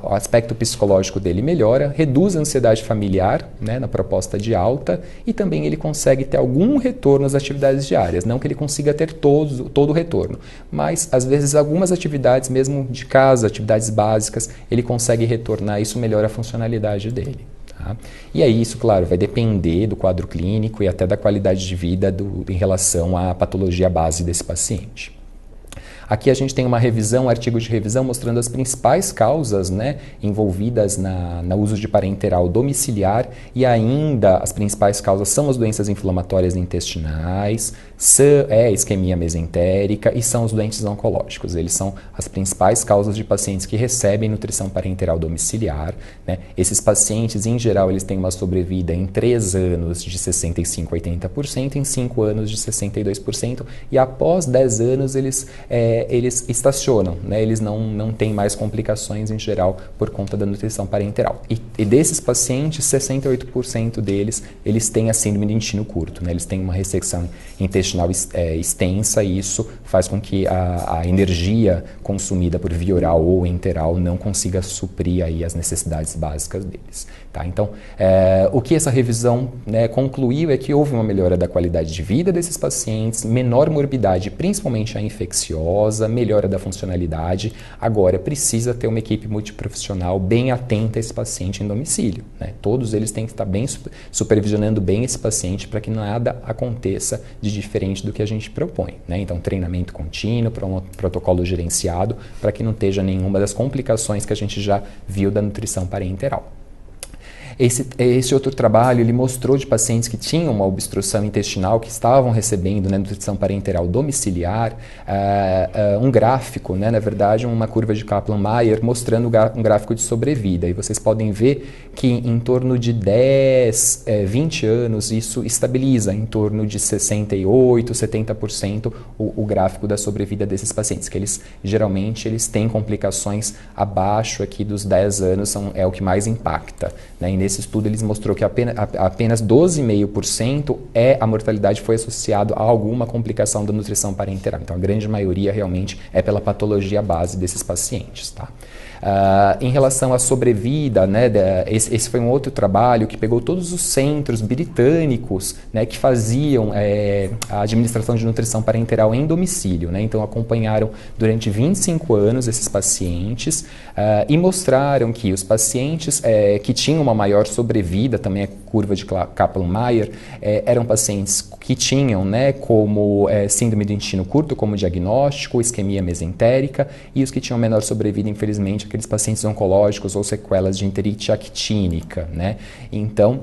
Speaker 3: o aspecto psicológico dele melhora, reduz a ansiedade familiar, né, na proposta de alta, e também ele consegue ter algum retorno às atividades diárias, não que ele consiga ter todo o retorno, mas às vezes algumas atividades mesmo de casa, atividades básicas, ele consegue retornar, isso melhora a funcionalidade dele. Tá? E aí isso, claro, vai depender do quadro clínico e até da qualidade de vida em relação à patologia base desse paciente. Aqui a gente tem uma revisão, um artigo de revisão mostrando as principais causas, né, envolvidas no uso de parenteral domiciliar, e ainda as principais causas são as doenças inflamatórias intestinais, isquemia mesentérica e são os doentes oncológicos. Eles são as principais causas de pacientes que recebem nutrição parenteral domiciliar, né? Esses pacientes, em geral, eles têm uma sobrevida em 3 anos de 65% a 80%, em 5 anos de 62%, e após 10 anos eles estacionam, né? Eles não têm mais complicações em geral por conta da nutrição parenteral. E desses pacientes, 68% deles, eles têm a síndrome de intestino curto, né? Eles têm uma ressecção intestinal extensa, e isso faz com que a energia consumida por via oral ou enteral não consiga suprir aí as necessidades básicas deles. Tá? Então, o que essa revisão, né, concluiu é que houve uma melhora da qualidade de vida desses pacientes, menor morbidade, principalmente a infecciosa, adiposa, melhora da funcionalidade. Agora, precisa ter uma equipe multiprofissional bem atenta a esse paciente em domicílio, né? Todos eles têm que estar bem supervisionando bem esse paciente para que nada aconteça de diferente do que a gente propõe, né? Então, treinamento contínuo, protocolo gerenciado, para que não esteja nenhuma das complicações que a gente já viu da nutrição parenteral. Esse outro trabalho, ele mostrou de pacientes que tinham uma obstrução intestinal, que estavam recebendo, né, nutrição parenteral domiciliar, um gráfico, né, na verdade, uma curva de Kaplan-Meier, mostrando um gráfico de sobrevida. E vocês podem ver que em torno de 10, 20 anos, isso estabiliza em torno de 68%, 70% o gráfico da sobrevida desses pacientes, que geralmente eles têm complicações abaixo aqui dos 10 anos, é o que mais impacta, né? E nesse estudo eles mostrou que apenas 12,5% a mortalidade foi associado a alguma complicação da nutrição parenteral. Então a grande maioria realmente é pela patologia base desses pacientes, tá? Em relação à sobrevida, né, esse foi um outro trabalho que pegou todos os centros britânicos, né, que faziam a administração de nutrição parenteral em domicílio, né? Então acompanharam durante 25 anos esses pacientes e mostraram que os pacientes que tinham uma maior sobrevida, também a curva de Kaplan-Meier, eram pacientes que tinham, né, como síndrome do intestino curto como diagnóstico, isquemia mesentérica, e os que tinham menor sobrevida, infelizmente, aqueles pacientes oncológicos ou sequelas de enterite actínica, né? Então,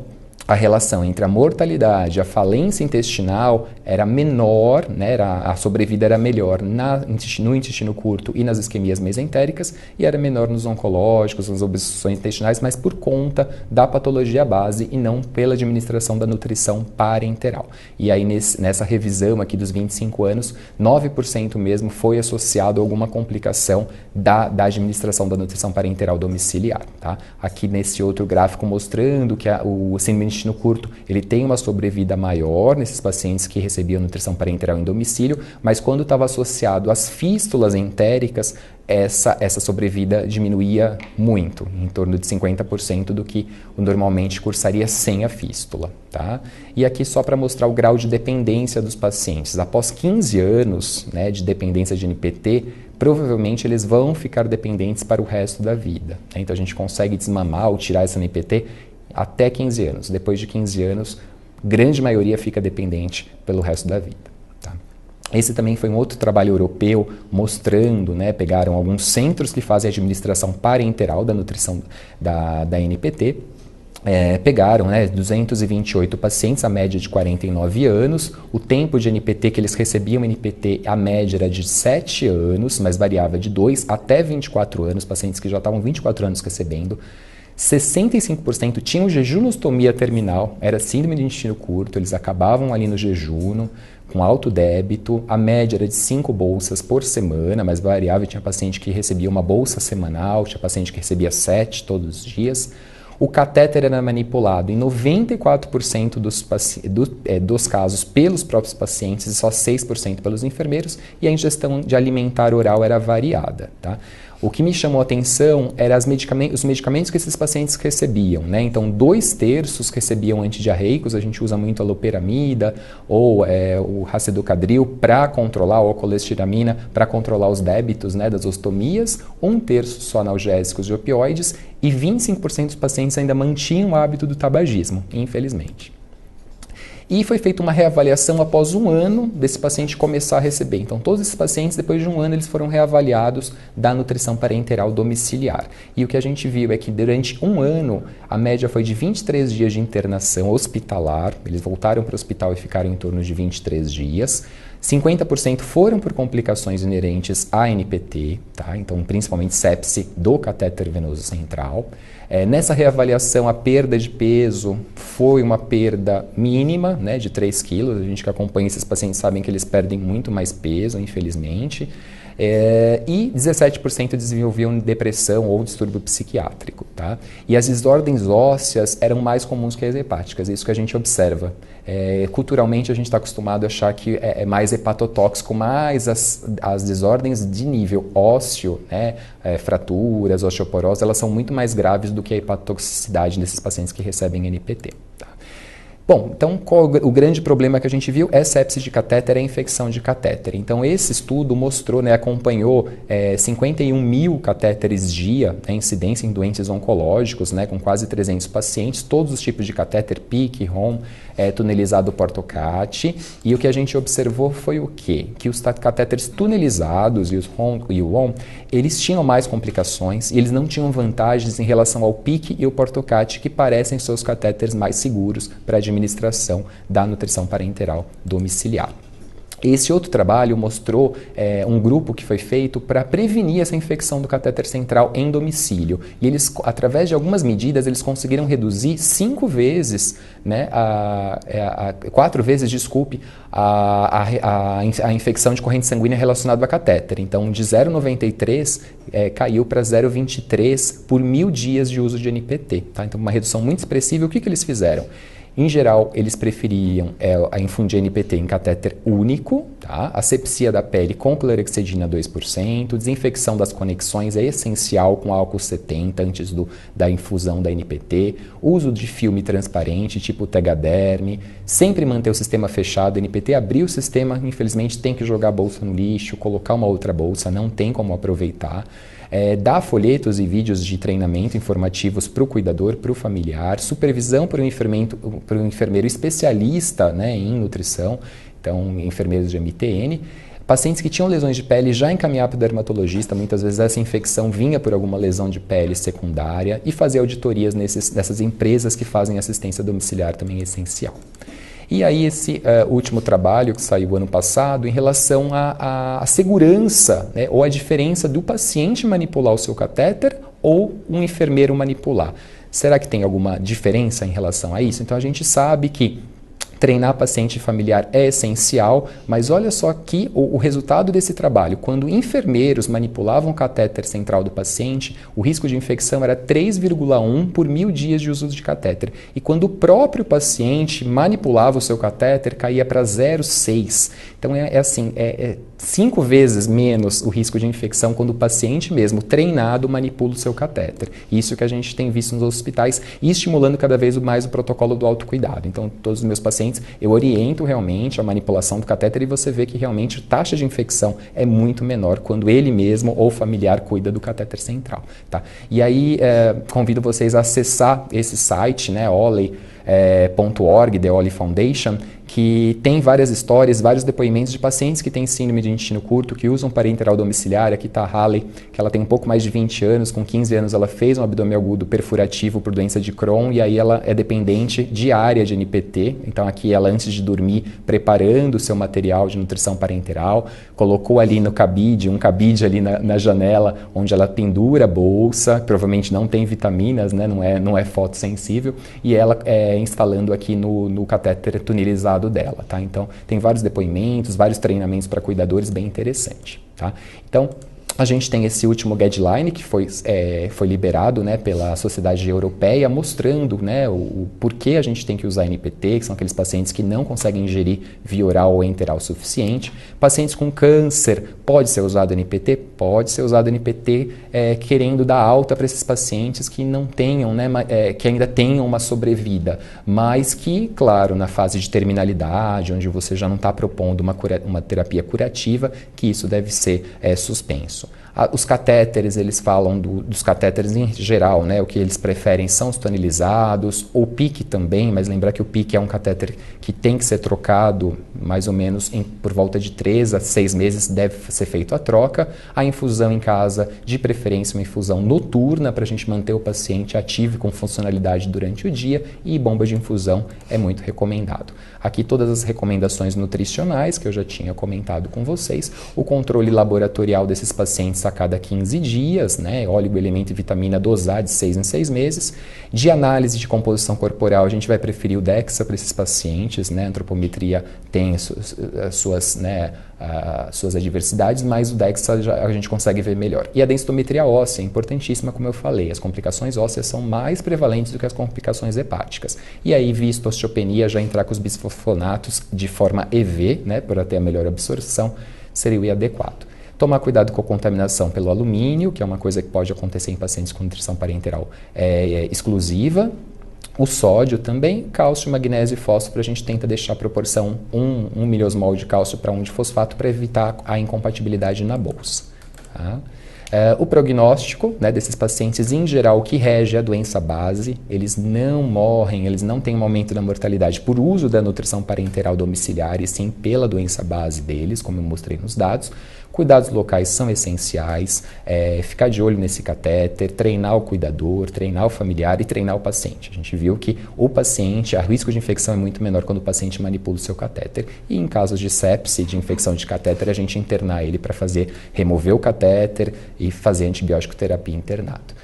Speaker 3: a relação entre a mortalidade e a falência intestinal era menor, né, a sobrevida era melhor no intestino curto e nas isquemias mesentéricas, e era menor nos oncológicos, nas obstruções intestinais, mas por conta da patologia base e não pela administração da nutrição parenteral. E aí nessa revisão aqui dos 25 anos, 9% mesmo foi associado a alguma complicação da administração da nutrição parenteral domiciliar, tá? Aqui nesse outro gráfico mostrando que o síndrome do intestino curto, ele tem uma sobrevida maior nesses pacientes que recebiam nutrição parenteral em domicílio, mas quando estava associado às fístulas entéricas, essa sobrevida diminuía muito, em torno de 50% do que normalmente cursaria sem a fístula, tá? E aqui só para mostrar o grau de dependência dos pacientes. Após 15 anos, né, de dependência de NPT, provavelmente eles vão ficar dependentes para o resto da vida, né? Então a gente consegue desmamar ou tirar essa NPT até 15 anos. Depois de 15 anos, grande maioria fica dependente pelo resto da vida, tá? Esse também foi um outro trabalho europeu mostrando, né, pegaram alguns centros que fazem a administração parenteral da nutrição da NPT, pegaram, né, 228 pacientes, a média de 49 anos, o tempo de NPT que eles recebiam NPT, a média era de 7 anos, mas variava de 2 até 24 anos, pacientes que já estavam 24 anos recebendo. 65% tinham jejunostomia terminal, era síndrome do intestino curto, eles acabavam ali no jejum, com alto débito, a média era de 5 bolsas por semana, mas variável, tinha paciente que recebia uma bolsa semanal, tinha paciente que recebia 7 todos os dias. O catéter era manipulado em 94% dos casos pelos próprios pacientes e só 6% pelos enfermeiros, e a ingestão de alimentar oral era variada, tá? O que me chamou a atenção eram os medicamentos que esses pacientes recebiam, né? Então, 2/3 recebiam antidiarreicos, a gente usa muito a loperamida ou o racedocabril para controlar, ou a colestiramina para controlar os débitos, né, das ostomias, 1/3 só analgésicos e opioides, e 25% dos pacientes ainda mantinham o hábito do tabagismo, infelizmente. E foi feita uma reavaliação após 1 ano desse paciente começar a receber. Então, todos esses pacientes, depois de 1 ano, eles foram reavaliados da nutrição parenteral domiciliar. E o que a gente viu é que durante 1 ano, a média foi de 23 dias de internação hospitalar. Eles voltaram para o hospital e ficaram em torno de 23 dias. 50% foram por complicações inerentes à NPT, tá? Então, principalmente sepse do catéter venoso central. Nessa reavaliação, a perda de peso foi uma perda mínima, né, de 3 quilos. A gente que acompanha esses pacientes sabem que eles perdem muito mais peso, infelizmente. E 17% desenvolviam depressão ou distúrbio psiquiátrico, tá? E as desordens ósseas eram mais comuns que as hepáticas, é isso que a gente observa. Culturalmente a gente está acostumado a achar que é mais hepatotóxico, mas as desordens de nível ósseo, né, fraturas, osteoporose, elas são muito mais graves do que a hepatotoxicidade desses pacientes que recebem NPT, tá? Bom, então qual o grande problema que a gente viu? É sepse de catéter, é infecção de catéter. Então esse estudo mostrou, né, acompanhou 51 mil catéteres dia, a incidência em doentes oncológicos, né, com quase 300 pacientes, todos os tipos de catéter, PIC, ROM, tunelizado Portocat, e o que a gente observou foi o quê? Que os catéteres tunelizados e os ROM e o WOM, eles tinham mais complicações e eles não tinham vantagens em relação ao PIC e o Portocat, que parecem ser os catéteres mais seguros para a administração da nutrição parenteral domiciliar. Esse outro trabalho mostrou um grupo que foi feito para prevenir essa infecção do catéter central em domicílio. E eles, através de algumas medidas, eles conseguiram reduzir 5 vezes, né, 4 vezes, desculpe, a infecção de corrente sanguínea relacionada a catéter. Então, de 0,93 caiu para 0,23 por 1.000 dias de uso de NPT. Tá? Então, uma redução muito expressiva. O que eles fizeram? Em geral, eles preferiam infundir NPT em catéter único, tá? Asepsia da pele com clorexidina 2%, desinfecção das conexões é essencial com álcool 70 antes da infusão da NPT, uso de filme transparente tipo Tegaderm, sempre manter o sistema fechado, NPT abrir o sistema, infelizmente tem que jogar a bolsa no lixo, colocar uma outra bolsa, não tem como aproveitar. Dar folhetos e vídeos de treinamento informativos para o cuidador, para o familiar, supervisão para o enfermeiro especialista, né, em nutrição, então enfermeiros de MTN. Pacientes que tinham lesões de pele já encaminhar para o dermatologista, muitas vezes essa infecção vinha por alguma lesão de pele secundária, e fazer auditorias nessas empresas que fazem assistência domiciliar também é essencial. E aí esse último trabalho que saiu ano passado em relação à segurança, né, ou a diferença do paciente manipular o seu catéter ou um enfermeiro manipular. Será que tem alguma diferença em relação a isso? Então a gente sabe que treinar paciente familiar é essencial, mas olha só aqui o resultado desse trabalho. Quando enfermeiros manipulavam o catéter central do paciente, o risco de infecção era 3,1 por 1.000 dias de uso de catéter. E quando o próprio paciente manipulava o seu catéter, caía para 0,6. Então é 5 vezes menos o risco de infecção quando o paciente mesmo, treinado, manipula o seu catéter. Isso que a gente tem visto nos hospitais e estimulando cada vez mais o protocolo do autocuidado. Então, todos os meus pacientes, eu oriento realmente a manipulação do catéter e você vê que realmente a taxa de infecção é muito menor quando ele mesmo ou familiar cuida do catéter central. Tá? E aí, convido vocês a acessar esse site, né, Oley.org, The Oley Foundation, que tem várias histórias, vários depoimentos de pacientes que têm síndrome de intestino curto, que usam parenteral domiciliar. Aqui está a Halle, que ela tem um pouco mais de 20 anos, com 15 anos ela fez um abdômen agudo perfurativo por doença de Crohn, e aí ela é dependente diária de NPT. Então aqui ela, antes de dormir, preparando o seu material de nutrição parenteral, colocou ali no cabide, um cabide ali na janela, onde ela pendura a bolsa, provavelmente não tem vitaminas, né? não é fotossensível, e ela instalando aqui no catéter tunelizado dela, tá? Então, tem vários depoimentos, vários treinamentos para cuidadores, bem interessante, tá? Então, a gente tem esse último guideline que foi liberado, né, pela Sociedade Europeia, mostrando, né, o porquê a gente tem que usar NPT, que são aqueles pacientes que não conseguem ingerir via oral ou enteral o suficiente. Pacientes com câncer, pode ser usado NPT? Pode ser usado NPT, querendo dar alta para esses pacientes que não tenham, né, que ainda tenham uma sobrevida, mas que, claro, na fase de terminalidade, onde você já não está propondo uma terapia curativa, que isso deve ser suspenso. Os catéteres, eles falam dos catéteres em geral, né? O que eles preferem são os tonelizados, o PIC também, mas lembrar que o PIC é um catéter que tem que ser trocado mais ou menos por volta de 3 a 6 meses, deve ser feita a troca. A infusão em casa, de preferência uma infusão noturna, para a gente manter o paciente ativo com funcionalidade durante o dia, e bomba de infusão é muito recomendado. Aqui todas as recomendações nutricionais que eu já tinha comentado com vocês, o controle laboratorial desses pacientes a cada 15 dias, né, óleo, elemento e vitamina dosar de 6 em 6 meses. De análise de composição corporal, a gente vai preferir o DEXA para esses pacientes, né, a antropometria tem suas adversidades, mas o DEXA a gente consegue ver melhor. E a densitometria óssea é importantíssima, como eu falei, as complicações ósseas são mais prevalentes do que as complicações hepáticas. E aí, visto a osteopenia, já entrar com os bisfosfonatos de forma EV, né, para ter a melhor absorção, seria o adequado. Tomar cuidado com a contaminação pelo alumínio, que é uma coisa que pode acontecer em pacientes com nutrição parenteral exclusiva. O sódio também, cálcio, magnésio e fósforo, a gente tenta deixar a proporção 1 miliosmol de cálcio para 1 de fosfato para evitar a incompatibilidade na bolsa. Tá? O prognóstico, né, desses pacientes, em geral, o que rege a doença base, eles não morrem, eles não têm um aumento da mortalidade por uso da nutrição parenteral domiciliar, e sim pela doença base deles, como eu mostrei nos dados. Cuidados locais são essenciais, ficar de olho nesse catéter, treinar o cuidador, treinar o familiar e treinar o paciente. A gente viu que o paciente, o risco de infecção é muito menor quando o paciente manipula o seu catéter. E em casos de sepse, de infecção de catéter, a gente internar ele para remover o catéter e fazer antibiótico terapia internado.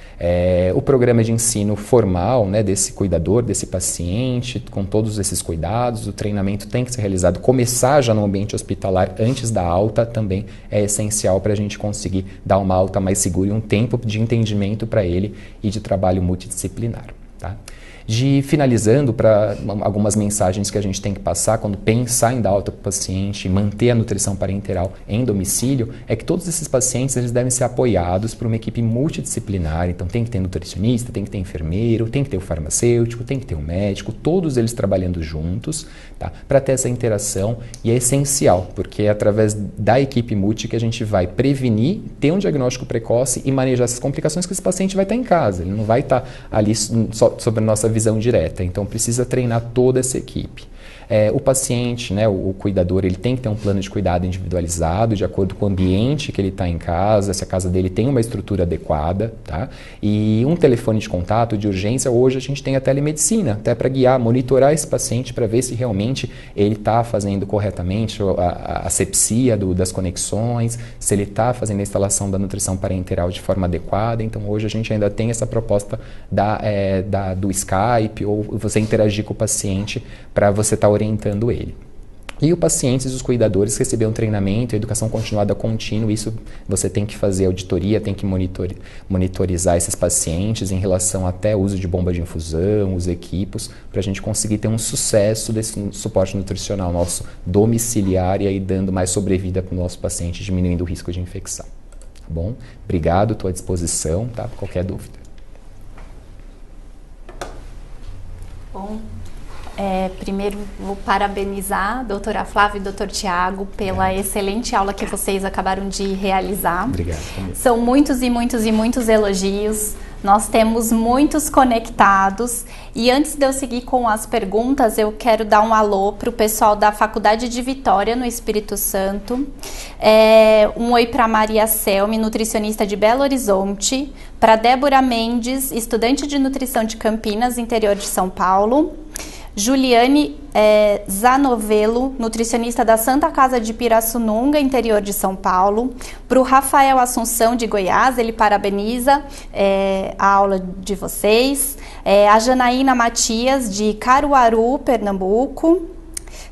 Speaker 3: O programa de ensino formal, né, desse cuidador, desse paciente, com todos esses cuidados, o treinamento tem que ser realizado, começar já no ambiente hospitalar antes da alta também é essencial para a gente conseguir dar uma alta mais segura e um tempo de entendimento para ele e de trabalho multidisciplinar. Tá? Finalizando, para algumas mensagens que a gente tem que passar quando pensar em dar alta para o paciente, manter a nutrição parenteral em domicílio, é que todos esses pacientes eles devem ser apoiados por uma equipe multidisciplinar. Então tem que ter nutricionista, tem que ter enfermeiro, tem que ter o farmacêutico, tem que ter o médico, todos eles trabalhando juntos, tá? Para ter essa interação, e é essencial, porque é através da equipe multi que a gente vai prevenir, ter um diagnóstico precoce e manejar essas complicações, que esse paciente vai estar em casa, ele não vai estar ali só sobre a nossa visão direta, então precisa treinar toda essa equipe. O paciente, né, o cuidador, ele tem que ter um plano de cuidado individualizado, de acordo com o ambiente que ele está em casa, se a casa dele tem uma estrutura adequada, tá? E um telefone de contato, de urgência, hoje a gente tem a telemedicina, até para guiar, monitorar esse paciente para ver se realmente ele está fazendo corretamente a asepsia das conexões, se ele está fazendo a instalação da nutrição parenteral de forma adequada. Então hoje a gente ainda tem essa proposta do Skype, ou você interagir com o paciente para você estar orientando ele. E os pacientes e os cuidadores receber um treinamento, educação continuada contínua. Isso você tem que fazer auditoria, tem que monitorizar esses pacientes em relação até ao uso de bomba de infusão, os equipos, para a gente conseguir ter um sucesso desse suporte nutricional nosso domiciliar e aí dando mais sobrevida para o nosso paciente, diminuindo o risco de infecção. Tá bom? Obrigado, estou à disposição, tá? Qualquer dúvida.
Speaker 1: Bom. Primeiro, vou parabenizar a doutora Flávia e o doutor Tiago pela excelente aula que vocês acabaram de realizar.
Speaker 3: Obrigado.
Speaker 1: São muitos e muitos e muitos elogios. Nós temos muitos conectados. E antes de eu seguir com as perguntas, eu quero dar um alô para o pessoal da Faculdade de Vitória, no Espírito Santo. Um oi para Maria Selme, nutricionista de Belo Horizonte. Para Débora Mendes, estudante de nutrição de Campinas, interior de São Paulo. Juliane Zanovello, nutricionista da Santa Casa de Pirassununga, interior de São Paulo. Para o Rafael Assunção, de Goiás, ele parabeniza a aula de vocês. A Janaína Matias, de Caruaru, Pernambuco.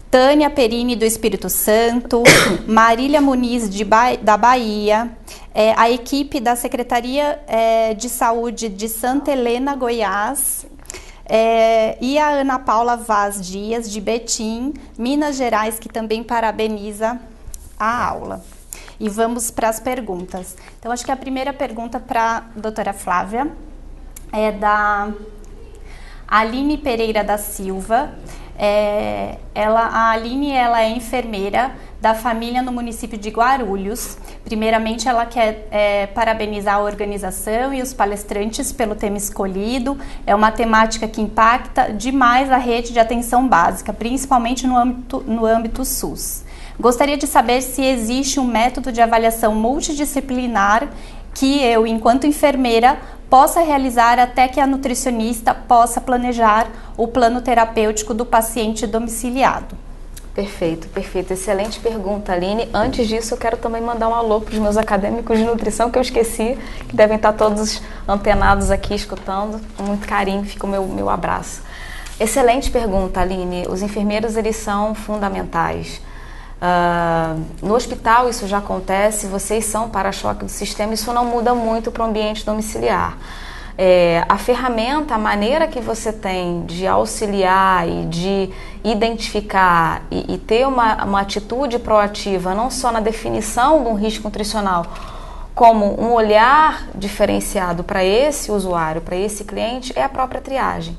Speaker 1: Tânia Perini, do Espírito Santo. Marília Muniz, da Bahia. A equipe da Secretaria de Saúde de Santa Helena, Goiás. E a Ana Paula Vaz Dias, de Betim, Minas Gerais, que também parabeniza a aula. E vamos para as perguntas. Então, acho que a primeira pergunta para a doutora Flávia é da Aline Pereira da Silva. A Aline ela é enfermeira da família no município de Guarulhos. Primeiramente, ela quer parabenizar a organização e os palestrantes pelo tema escolhido. É uma temática que impacta demais a rede de atenção básica, principalmente no âmbito SUS. Gostaria de saber se existe um método de avaliação multidisciplinar que eu, enquanto enfermeira, possa realizar até que a nutricionista possa planejar o plano terapêutico do paciente domiciliado.
Speaker 2: Perfeito, perfeito. Excelente pergunta, Aline. Antes disso, eu quero também mandar um alô para os meus acadêmicos de nutrição, que eu esqueci, que devem estar todos antenados aqui, escutando. Com muito carinho, fica o meu abraço. Excelente pergunta, Aline. Os enfermeiros, eles são fundamentais. No hospital isso já acontece, vocês são para-choque do sistema, isso não muda muito para o ambiente domiciliar. A ferramenta, a maneira que você tem de auxiliar e de identificar e ter uma atitude proativa, não só na definição de um risco nutricional, como um olhar diferenciado para esse usuário, para esse cliente, é a própria triagem.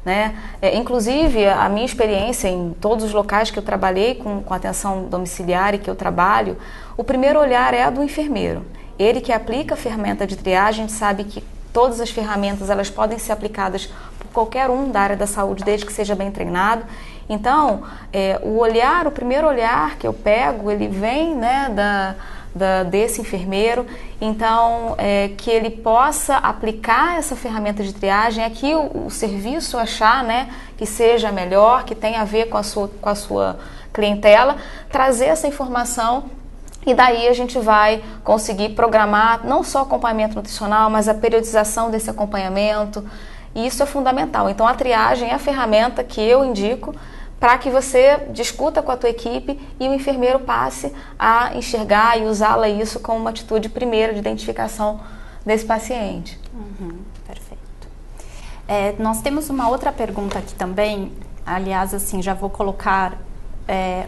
Speaker 2: né? Inclusive, a minha experiência em todos os locais que eu trabalhei com atenção domiciliar e que eu trabalho, o primeiro olhar é a do enfermeiro. Ele que aplica a ferramenta de triagem, a gente sabe que todas as ferramentas elas podem ser aplicadas por qualquer um da área da saúde, desde que seja bem treinado. Então, o primeiro olhar que eu pego, ele vem, né, desse enfermeiro, então que ele possa aplicar essa ferramenta de triagem, aqui o serviço achar, né, que seja melhor, que tenha a ver com a sua clientela, trazer essa informação e daí a gente vai conseguir programar não só o acompanhamento nutricional, mas a periodização desse acompanhamento, e isso é fundamental. Então a triagem é a ferramenta que eu indico para que você discuta com a tua equipe e o enfermeiro passe a enxergar e usá-la isso como uma atitude primeira de identificação desse paciente.
Speaker 1: Perfeito. Nós temos uma outra pergunta aqui também, aliás, assim, já vou colocar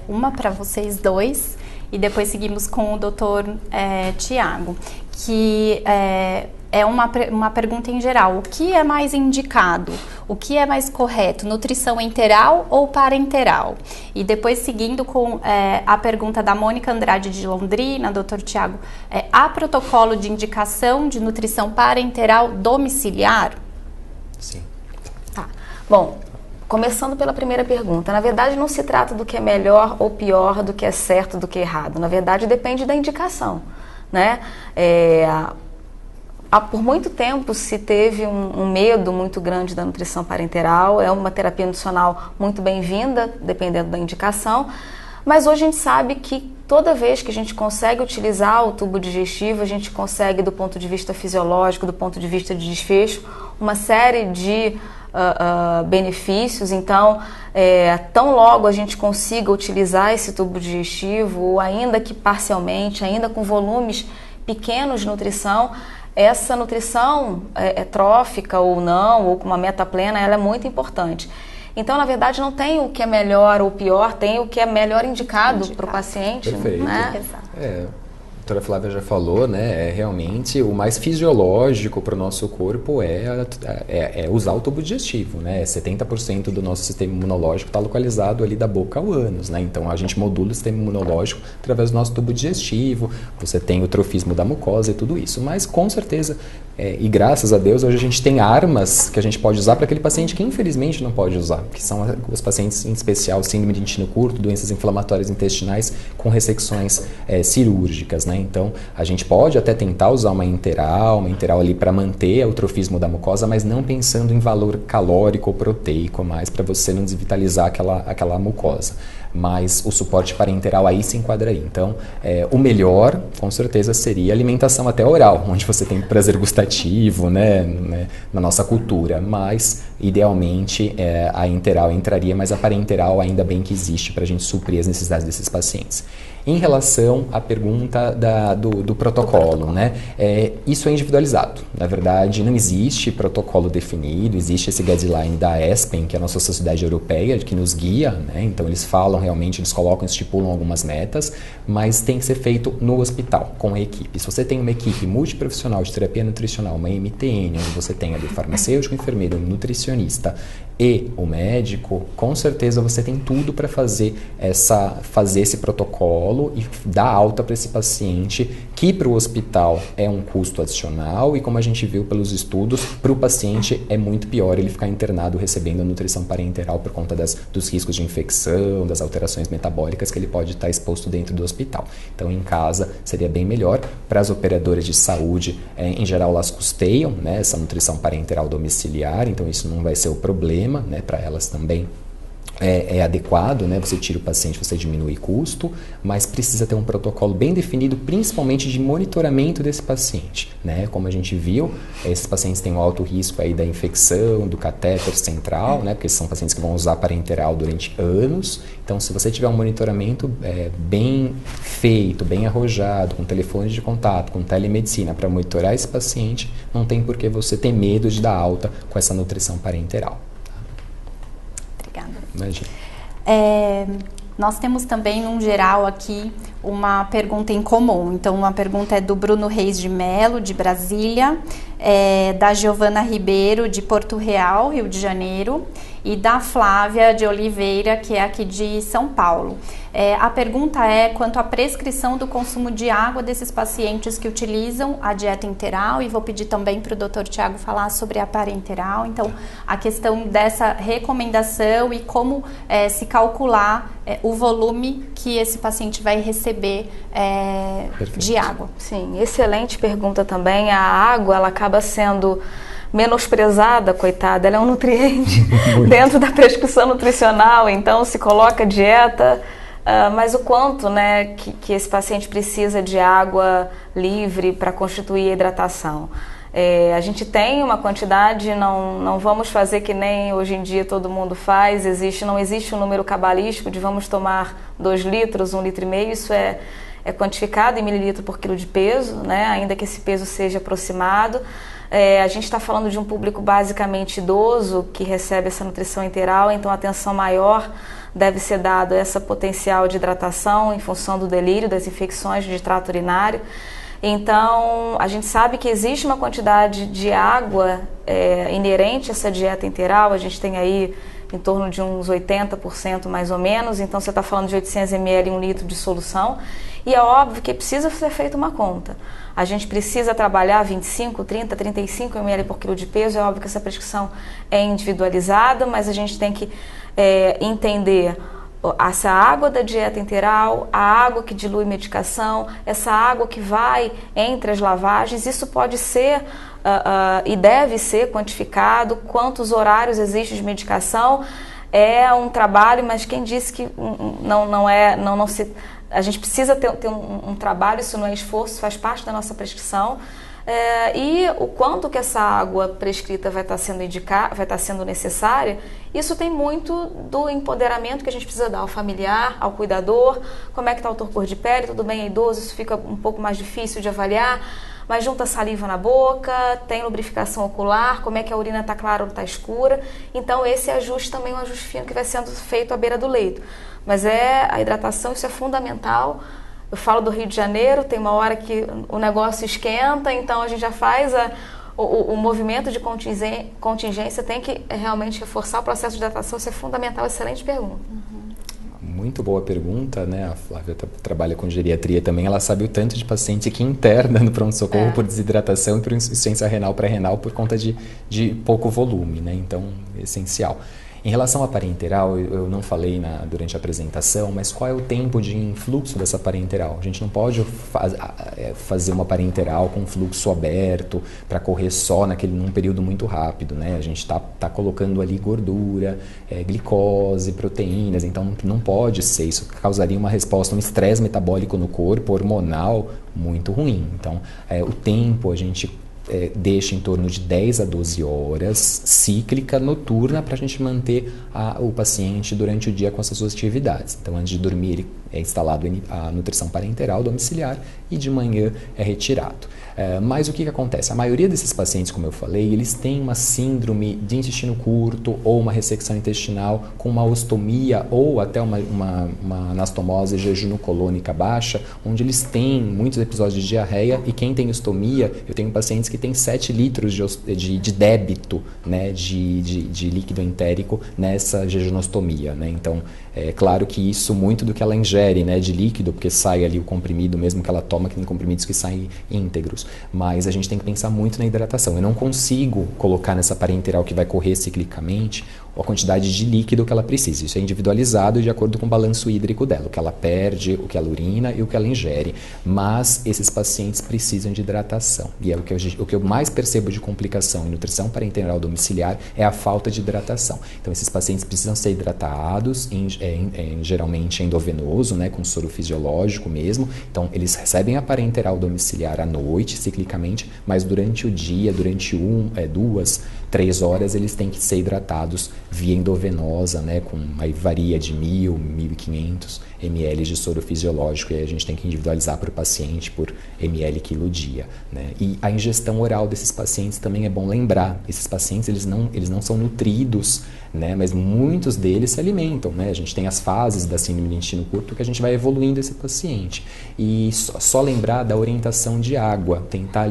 Speaker 1: uma para vocês dois e depois seguimos com o Dr. Tiago, que é uma pergunta em geral. O que é mais indicado? O que é mais correto? Nutrição enteral ou parenteral? E depois, seguindo com a pergunta da Mônica Andrade de Londrina, Dr. Tiago, há protocolo de indicação de nutrição parenteral domiciliar?
Speaker 3: Sim.
Speaker 2: Tá. Bom, começando pela primeira pergunta, na verdade não se trata do que é melhor ou pior, do que é certo, do que é errado. Na verdade depende da indicação, né? Por muito tempo se teve um medo muito grande da nutrição parenteral, é uma terapia nutricional muito bem-vinda, dependendo da indicação, mas hoje a gente sabe que toda vez que a gente consegue utilizar o tubo digestivo, a gente consegue, do ponto de vista fisiológico, do ponto de vista de desfecho, uma série de benefícios. Então, tão logo a gente consiga utilizar esse tubo digestivo, ainda que parcialmente, ainda com volumes pequenos de nutrição, essa nutrição trófica ou não, ou com uma meta plena, ela é muito importante. Então, na verdade, não tem o que é melhor ou pior, tem o que é melhor indicado para o paciente.
Speaker 3: Perfeito.
Speaker 2: Né?
Speaker 1: Exato.
Speaker 3: A doutora Flávia já falou, né? Realmente o mais fisiológico para o nosso corpo é usar o tubo digestivo, né? 70% do nosso sistema imunológico está localizado ali da boca ao ânus, né? Então a gente modula o sistema imunológico através do nosso tubo digestivo, você tem o trofismo da mucosa e tudo isso, mas com certeza, e graças a Deus, hoje a gente tem armas que a gente pode usar para aquele paciente que infelizmente não pode usar, que são os pacientes em especial síndrome de intestino curto, doenças inflamatórias intestinais com ressecções cirúrgicas, né? Então, a gente pode até tentar usar uma enteral ali para manter o trofismo da mucosa, mas não pensando em valor calórico ou proteico mais, para você não desvitalizar aquela mucosa. Mas o suporte parenteral aí se enquadra aí. Então, o melhor, com certeza, seria alimentação até oral, onde você tem prazer gustativo, né, na nossa cultura. Mas, idealmente, a enteral entraria, mas a parenteral ainda bem que existe para a gente suprir as necessidades desses pacientes. Em relação à pergunta do protocolo, né? Isso é individualizado. Na verdade, não existe protocolo definido, existe esse guideline da ESPEN, que é a nossa sociedade europeia, que nos guia, né? Então, eles falam realmente, eles colocam, estipulam algumas metas, mas tem que ser feito no hospital, com a equipe. Se você tem uma equipe multiprofissional de terapia nutricional, uma MTN, onde você tem ali farmacêutico, enfermeiro, nutricionista e o médico, com certeza você tem tudo para fazer esse protocolo e dar alta para esse paciente, que para o hospital é um custo adicional e, como a gente viu pelos estudos, para o paciente é muito pior ele ficar internado recebendo a nutrição parenteral por conta dos riscos de infecção, das alterações metabólicas que ele pode estar exposto dentro do hospital. Então, em casa seria bem melhor. Para as operadoras de saúde, em geral, elas custeiam, né, essa nutrição parenteral domiciliar, então isso não vai ser o problema, né, para elas também. É adequado, né? Você tira o paciente, você diminui custo, mas precisa ter um protocolo bem definido, principalmente de monitoramento desse paciente, né? Como a gente viu, esses pacientes têm um alto risco aí da infecção, do catéter central, né? Porque são pacientes que vão usar parenteral durante anos. Então, se você tiver um monitoramento bem feito, bem arrojado, com telefone de contato, com telemedicina para monitorar esse paciente, não tem por que você ter medo de dar alta com essa nutrição parenteral.
Speaker 1: Imagina. Nós temos também, num geral, aqui, uma pergunta em comum. Então, uma pergunta é do Bruno Reis de Melo, de Brasília. da Giovana Ribeiro, de Porto Real, Rio de Janeiro, e da Flávia de Oliveira, que é aqui de São Paulo. A pergunta é quanto à prescrição do consumo de água desses pacientes que utilizam a dieta enteral, e vou pedir também para o Dr. Tiago falar sobre a parenteral. Então, a questão dessa recomendação e como se calcular o volume que esse paciente vai receber de água.
Speaker 2: Sim, excelente pergunta também. A água, ela acaba sendo menosprezada, coitada, ela é um nutriente dentro da prescrição nutricional, então se coloca dieta, mas o quanto, né, que esse paciente precisa de água livre para constituir a hidratação. A gente tem uma quantidade, não vamos fazer que nem hoje em dia todo mundo faz, não existe um número cabalístico de vamos tomar 2 litros, 1,5 litro, isso é quantificado em mililitro por quilo de peso, né, ainda que esse peso seja aproximado. A gente está falando de um público basicamente idoso que recebe essa nutrição enteral, então a atenção maior deve ser dada a essa potencial de hidratação em função do delírio, das infecções de trato urinário. Então, a gente sabe que existe uma quantidade de água inerente a essa dieta enteral, a gente tem aí em torno de uns 80% mais ou menos, então você está falando de 800 ml em 1 litro de solução, e é óbvio que precisa ser feita uma conta. A gente precisa trabalhar 25, 30, 35 ml por quilo de peso, é óbvio que essa prescrição é individualizada, mas a gente tem que entender essa água da dieta enteral, a água que dilui medicação, essa água que vai entre as lavagens, isso pode ser e deve ser quantificado, quantos horários existem de medicação, é um trabalho, mas quem disse que a gente precisa ter um trabalho, isso não é esforço, faz parte da nossa prescrição. E o quanto que essa água prescrita vai estar sendo necessária, isso tem muito do empoderamento que a gente precisa dar ao familiar, ao cuidador, como é que está o torpor de pele, tudo bem, é idoso, isso fica um pouco mais difícil de avaliar, mas junta saliva na boca, tem lubrificação ocular, como é que a urina está clara ou está escura, então esse ajuste também é um ajuste fino que vai sendo feito à beira do leito, mas a hidratação, isso é fundamental. Eu falo do Rio de Janeiro, tem uma hora que o negócio esquenta, então a gente já faz o movimento de contingência, tem que realmente reforçar o processo de hidratação, isso é fundamental, excelente pergunta.
Speaker 3: Muito boa pergunta, né? A Flávia trabalha com geriatria também, ela sabe o tanto de paciente que interna no pronto-socorro por desidratação e por insuficiência renal pré-renal por conta de pouco volume, né? Então, essencial. Em relação à parenteral, eu não falei durante a apresentação, mas qual é o tempo de influxo dessa parenteral? A gente não pode fazer uma parenteral com fluxo aberto para correr só num período muito rápido, né? A gente está colocando ali gordura, glicose, proteínas, então não pode ser, isso causaria uma resposta, um estresse metabólico no corpo, hormonal, muito ruim. Então, o tempo a gente deixa em torno de 10 a 12 horas cíclica noturna para a gente manter o paciente durante o dia com essas suas atividades. Então, antes de dormir, ele é instalado a nutrição parenteral domiciliar e de manhã é retirado. Mas o que acontece? A maioria desses pacientes, como eu falei, eles têm uma síndrome de intestino curto ou uma ressecção intestinal com uma ostomia ou até uma anastomose jejuno-colônica baixa, onde eles têm muitos episódios de diarreia, e quem tem ostomia, eu tenho pacientes que têm 7 litros de débito, né, de líquido entérico nessa jejunostomia, né? Então, é claro que isso, muito do que ela ingere, né, de líquido, porque sai ali o comprimido, mesmo que ela toma, que tem comprimidos que saem íntegros. Mas a gente tem que pensar muito na hidratação. Eu não consigo colocar nessa parenteral que vai correr ciclicamente a quantidade de líquido que ela precisa. Isso é individualizado de acordo com o balanço hídrico dela, o que ela perde, o que ela urina e o que ela ingere. Mas esses pacientes precisam de hidratação. E é o que eu mais percebo de complicação em nutrição parenteral domiciliar é a falta de hidratação. Então, esses pacientes precisam ser hidratados, geralmente endovenoso, né, com soro fisiológico mesmo. Então, eles recebem a parenteral domiciliar à noite, ciclicamente, mas durante o dia, durante 2, 3 horas, eles têm que ser hidratados via endovenosa, né, aí varia de 1.000, 1.500 ml de soro fisiológico, e aí a gente tem que individualizar para o paciente por ml quilo dia, né? E a ingestão alimentação oral desses pacientes também é bom lembrar. Esses pacientes, eles não são nutridos, né? Mas muitos deles se alimentam, né? A gente tem as fases da síndrome do intestino curto que a gente vai evoluindo esse paciente. E só lembrar da orientação de água, tentar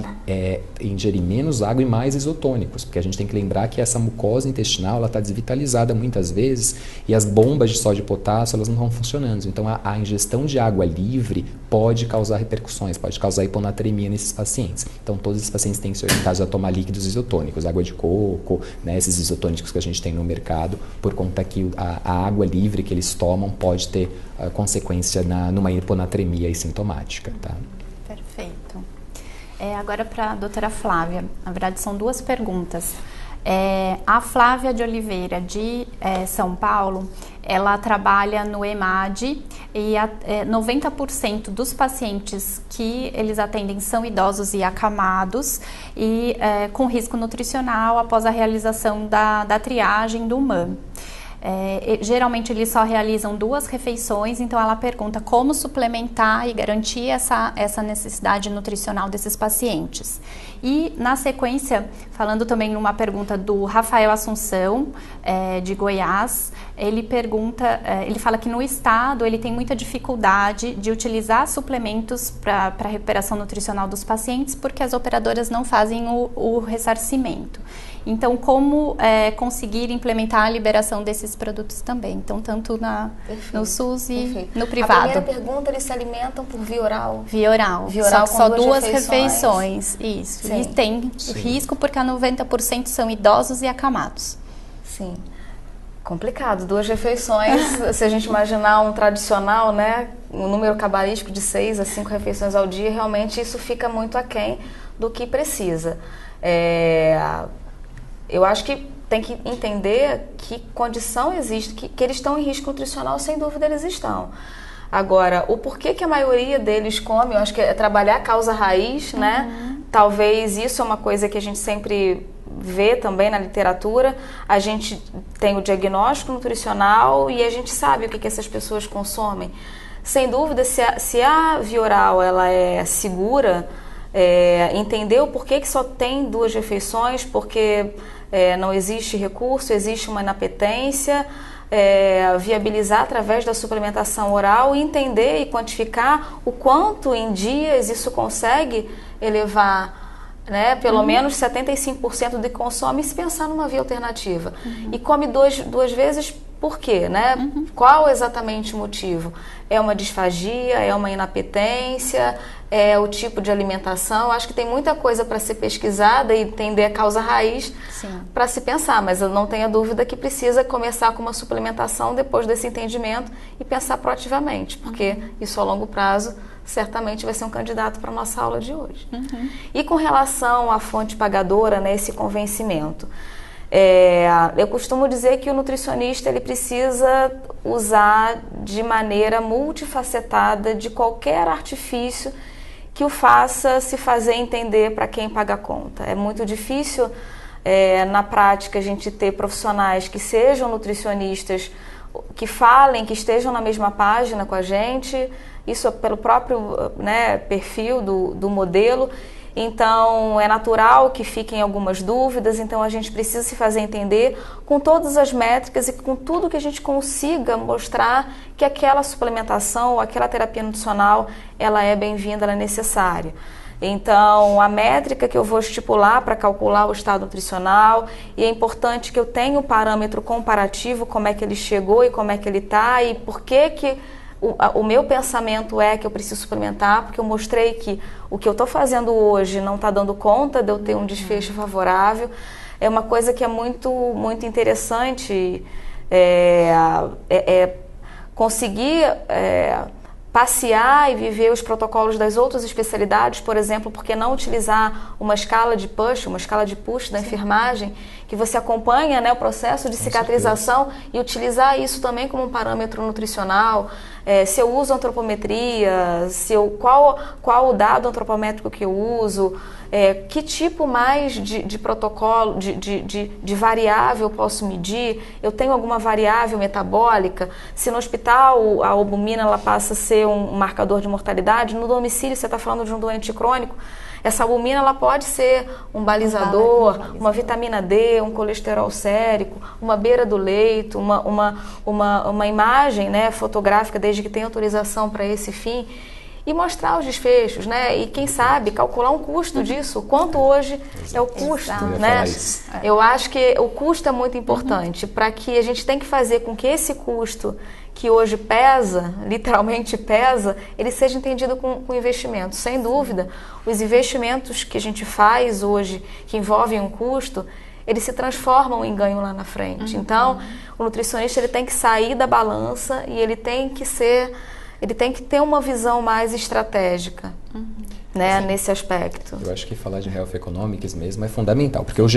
Speaker 3: ingerir menos água e mais isotônicos, porque a gente tem que lembrar que essa mucosa intestinal, ela está desvitalizada muitas vezes e as bombas de sódio e potássio, elas não estão funcionando. Então, a ingestão de água livre pode causar repercussões, pode causar hiponatremia nesses pacientes. Então, todos esses pacientes têm que ser orientados a tomar líquidos isotônicos, água de coco, né, esses isotônicos que a gente tem no mercado, por conta que a água livre que eles tomam pode ter consequência numa hiponatremia sintomática. Tá?
Speaker 1: Perfeito. Agora para a doutora Flávia, na verdade são duas perguntas. A Flávia de Oliveira, de São Paulo, ela trabalha no EMAD e 90% dos pacientes que eles atendem são idosos e acamados e com risco nutricional após a realização da triagem do MAM. Geralmente eles só realizam 2 refeições, então ela pergunta como suplementar e garantir essa necessidade nutricional desses pacientes. E na sequência, falando também numa pergunta do Rafael Assunção, de Goiás, ele fala que no estado ele tem muita dificuldade de utilizar suplementos para a recuperação nutricional dos pacientes porque as operadoras não fazem o ressarcimento. Então, como conseguir implementar a liberação desses produtos também? Então, tanto no SUS e no privado.
Speaker 2: A primeira pergunta, eles se alimentam por via oral?
Speaker 1: Via oral. Só 2 refeições. Isso.
Speaker 2: Sim.
Speaker 1: E tem risco porque 90% são idosos e acamados.
Speaker 2: Sim. Complicado. 2 refeições, se a gente imaginar um tradicional, né? Um número cabalístico de 6 a 5 refeições ao dia, realmente isso fica muito aquém do que precisa. Eu acho que tem que entender que condição existe, que eles estão em risco nutricional, sem dúvida eles estão. Agora, o porquê que a maioria deles come, eu acho que é trabalhar a causa raiz, né? Talvez isso é uma coisa que a gente sempre vê também na literatura. A gente tem o diagnóstico nutricional e a gente sabe o que essas pessoas consomem. Sem dúvida, se a via oral ela é segura, entender o porquê que só tem 2 refeições, porque não existe recurso, existe uma inapetência, viabilizar através da suplementação oral e entender e quantificar o quanto em dias isso consegue elevar, né, pelo menos 75% do que consome, e se pensar numa via alternativa. E come 2 vezes, por quê? Né? Qual exatamente o motivo? É uma disfagia? É uma inapetência? É o tipo de alimentação? Acho que tem muita coisa para ser pesquisada e entender a causa raiz para se pensar, mas eu não tenho dúvida que precisa começar com uma suplementação depois desse entendimento e pensar proativamente, porque isso a longo prazo certamente vai ser um candidato para a nossa aula de hoje. E com relação à fonte pagadora, né, esse convencimento, eu costumo dizer que o nutricionista ele precisa usar de maneira multifacetada de qualquer artifício que o faça se fazer entender para quem paga a conta. É muito difícil, na prática, a gente ter profissionais que sejam nutricionistas, que falem, que estejam na mesma página com a gente, isso é pelo próprio, né, perfil do modelo. Então, é natural que fiquem algumas dúvidas, então a gente precisa se fazer entender com todas as métricas e com tudo que a gente consiga mostrar que aquela suplementação ou aquela terapia nutricional, ela é bem-vinda, ela é necessária. Então, a métrica que eu vou estipular para calcular o estado nutricional, e é importante que eu tenha um parâmetro comparativo, como é que ele chegou e como é que ele está, e por que o meu pensamento é que eu preciso suplementar, porque eu mostrei que o que eu estou fazendo hoje não está dando conta de eu ter um desfecho favorável. É uma coisa que é muito, muito interessante, conseguir passear e viver os protocolos das outras especialidades, por exemplo, porque não utilizar uma escala de push da enfermagem, que você acompanha, né, o processo de cicatrização e utilizar isso também como um parâmetro nutricional. Se eu uso antropometria, qual o dado antropométrico que eu uso, que tipo mais de protocolo, de variável eu posso medir, eu tenho alguma variável metabólica, se no hospital a albumina ela passa a ser um marcador de mortalidade, no domicílio você está falando de um doente crônico, essa albumina ela pode ser um balizador, uma vitamina D, um colesterol sérico, uma beira do leito, uma imagem, né, fotográfica, desde que tenha autorização para esse fim, e mostrar os desfechos, né? E quem sabe calcular um custo disso, quanto hoje é o custo, né? Eu acho que o custo é muito importante para que a gente tem que fazer com que esse custo que hoje pesa, literalmente pesa, ele seja entendido com investimento. Sem dúvida, os investimentos que a gente faz hoje, que envolvem um custo, eles se transformam em ganho lá na frente. Então, o nutricionista ele tem que sair da balança e ele tem que ter uma visão mais estratégica, né, nesse aspecto.
Speaker 3: Eu acho que falar de health economics mesmo é fundamental, porque o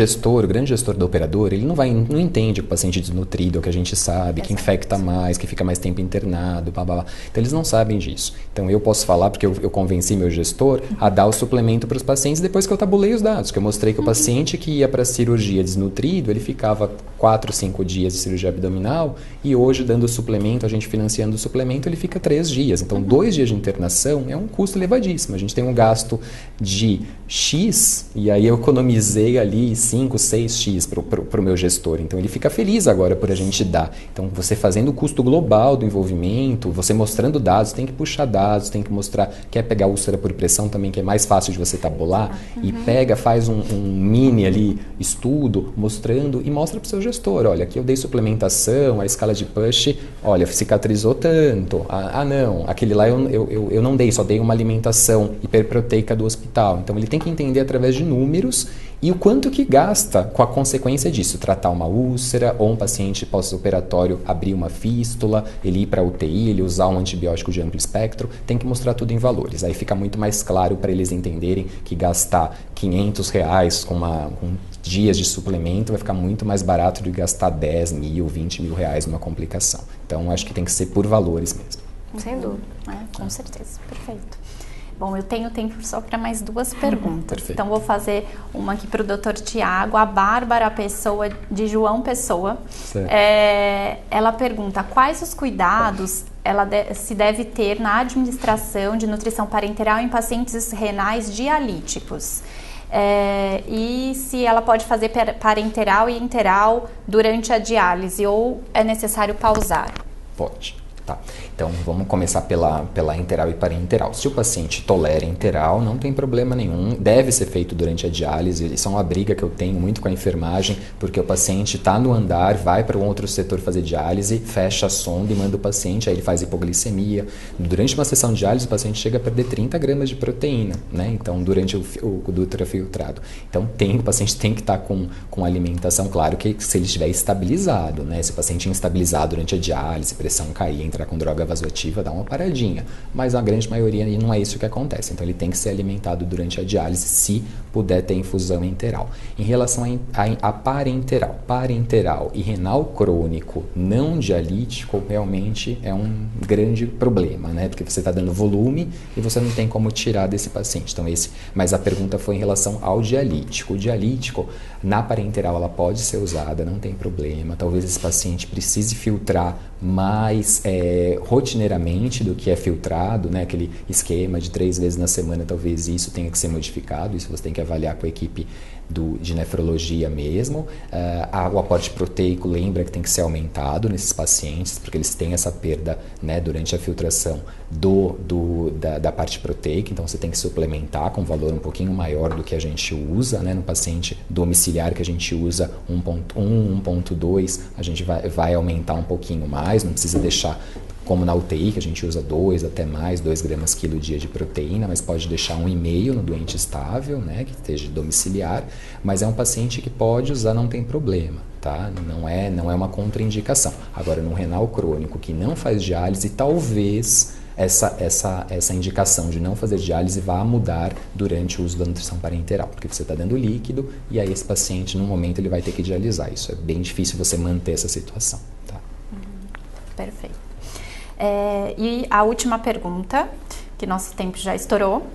Speaker 3: grande gestor da operadora, ele não entende o paciente desnutrido, que a gente sabe, que infecta mais, que fica mais tempo internado, blá, blá, blá. Então eles não sabem disso. Então eu posso falar, porque eu convenci meu gestor a dar o suplemento para os pacientes depois que eu tabulei os dados, que eu mostrei que o paciente que ia para a cirurgia desnutrido, ele ficava 4, 5 dias de cirurgia abdominal e hoje dando o suplemento, a gente financiando o suplemento, ele fica 3 dias. Então 2 dias de internação é um custo elevadíssimo. A gente tem um gasto de X, e aí eu economizei ali 5, 6X para o meu gestor. Então ele fica feliz agora por a gente dar. Então você fazendo o custo global do envolvimento, você mostrando dados, tem que puxar dados, tem que mostrar, quer pegar úlcera por pressão também, que é mais fácil de você tabular, e faz um mini ali estudo, mostrando, e mostra para o seu gestor, olha, aqui eu dei suplementação, a escala de push, olha, cicatrizou tanto, não, aquele lá eu não dei, só dei uma alimentação hiperproteica do hospital. Então ele tem que entender através de números e o quanto que gasta com a consequência disso, tratar uma úlcera ou um paciente pós-operatório abrir uma fístula, ele ir para a UTI, ele usar um antibiótico de amplo espectro, tem que mostrar tudo em valores. Aí fica muito mais claro para eles entenderem que gastar R$500 com dias de suplemento vai ficar muito mais barato do que gastar 10 mil, 20 mil reais numa complicação. Então acho que tem que ser por valores mesmo.
Speaker 2: Sem dúvida.
Speaker 1: Com certeza, perfeito. Bom, eu tenho tempo só para mais 2 perguntas.
Speaker 3: Perfeito.
Speaker 1: Então, vou fazer uma aqui para o Dr. Tiago. A Bárbara Pessoa, de João Pessoa. Ela pergunta, quais os cuidados se deve ter na administração de nutrição parenteral em pacientes renais dialíticos? E se ela pode fazer parenteral e enteral durante a diálise ou é necessário pausar?
Speaker 3: Pode. Tá. Então, vamos começar pela enteral e parenteral. Se o paciente tolera enteral, não tem problema nenhum, deve ser feito durante a diálise. Isso é uma briga que eu tenho muito com a enfermagem, porque o paciente está no andar, vai para um outro setor fazer diálise, fecha a sonda e manda o paciente, aí ele faz hipoglicemia. Durante uma sessão de diálise, o paciente chega a perder 30 gramas de proteína, né? Então, durante o ultrafiltrado. Então, o paciente tem que estar com alimentação, claro que se ele estiver estabilizado, né? Se o paciente é instabilizado durante a diálise, pressão cair, entrar com droga vasoativa, dá uma paradinha. Mas a grande maioria não é isso que acontece. Então ele tem que ser alimentado durante a diálise, se puder ter infusão enteral. Em relação a parenteral e renal crônico não dialítico, realmente é um grande problema, né? Porque você está dando volume e você não tem como tirar desse paciente. Então mas a pergunta foi em relação ao dialítico. O dialítico, na parenteral, ela pode ser usada, não tem problema. Talvez esse paciente precise filtrar mais rotineiramente do que é filtrado, né? Aquele esquema de 3 vezes na semana, talvez isso tenha que ser modificado, isso você tem que avaliar com a equipe de nefrologia mesmo. O aporte proteico, lembra que tem que ser aumentado nesses pacientes, porque eles têm essa perda, né, durante a filtração da parte proteica, então você tem que suplementar com um valor um pouquinho maior do que a gente usa, né, no paciente domiciliar que a gente usa 1.1, 1.2, a gente vai aumentar um pouquinho mais, não precisa deixar como na UTI, que a gente usa 2 até mais, 2 gramas quilo dia de proteína, mas pode deixar 1,5 no doente estável, né, que esteja domiciliar, mas é um paciente que pode usar, não tem problema, tá? Não é uma contraindicação. Agora, no renal crônico que não faz diálise, talvez essa indicação de não fazer diálise vai mudar durante o uso da nutrição parenteral, porque você está dando líquido e aí esse paciente, no momento, ele vai ter que dialisar. Isso é bem difícil você manter essa situação. Tá?
Speaker 1: Perfeito. E a última pergunta, que nosso tempo já estourou,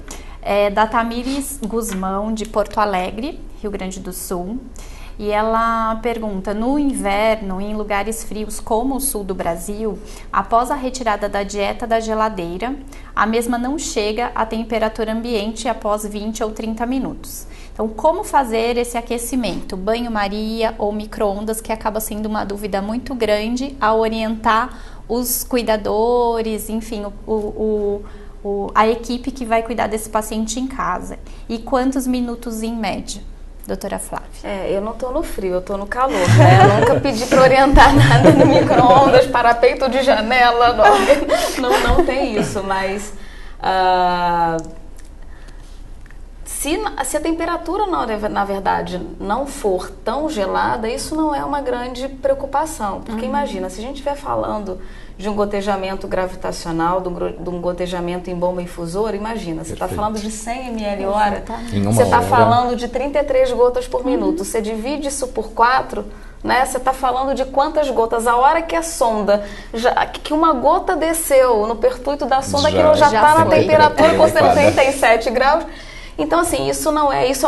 Speaker 1: é da Tamires Guzmão, de Porto Alegre, Rio Grande do Sul. E ela pergunta, no inverno, em lugares frios como o sul do Brasil, após a retirada da dieta da geladeira, a mesma não chega à temperatura ambiente após 20 ou 30 minutos. Então, como fazer esse aquecimento? Banho-maria ou micro-ondas, que acaba sendo uma dúvida muito grande ao orientar os cuidadores, enfim, a equipe que vai cuidar desse paciente em casa. E quantos minutos em média? Doutora Flávia.
Speaker 2: Eu não tô no frio, eu tô no calor, né? Eu nunca pedi para orientar nada no micro-ondas, parapeito de janela, não tem isso, mas se a temperatura, na verdade, não for tão gelada, isso não é uma grande preocupação, porque imagina, se a gente estiver falando de um gotejamento gravitacional, de um gotejamento em bomba infusora, imagina, você está falando de 100 ml hora, você está falando de 33 gotas por minuto, você divide isso por 4, né? Você está falando de quantas gotas, a hora que a sonda, que uma gota desceu no pertuito da sonda, aquilo já está na temperatura com 37 graus. Então, assim, isso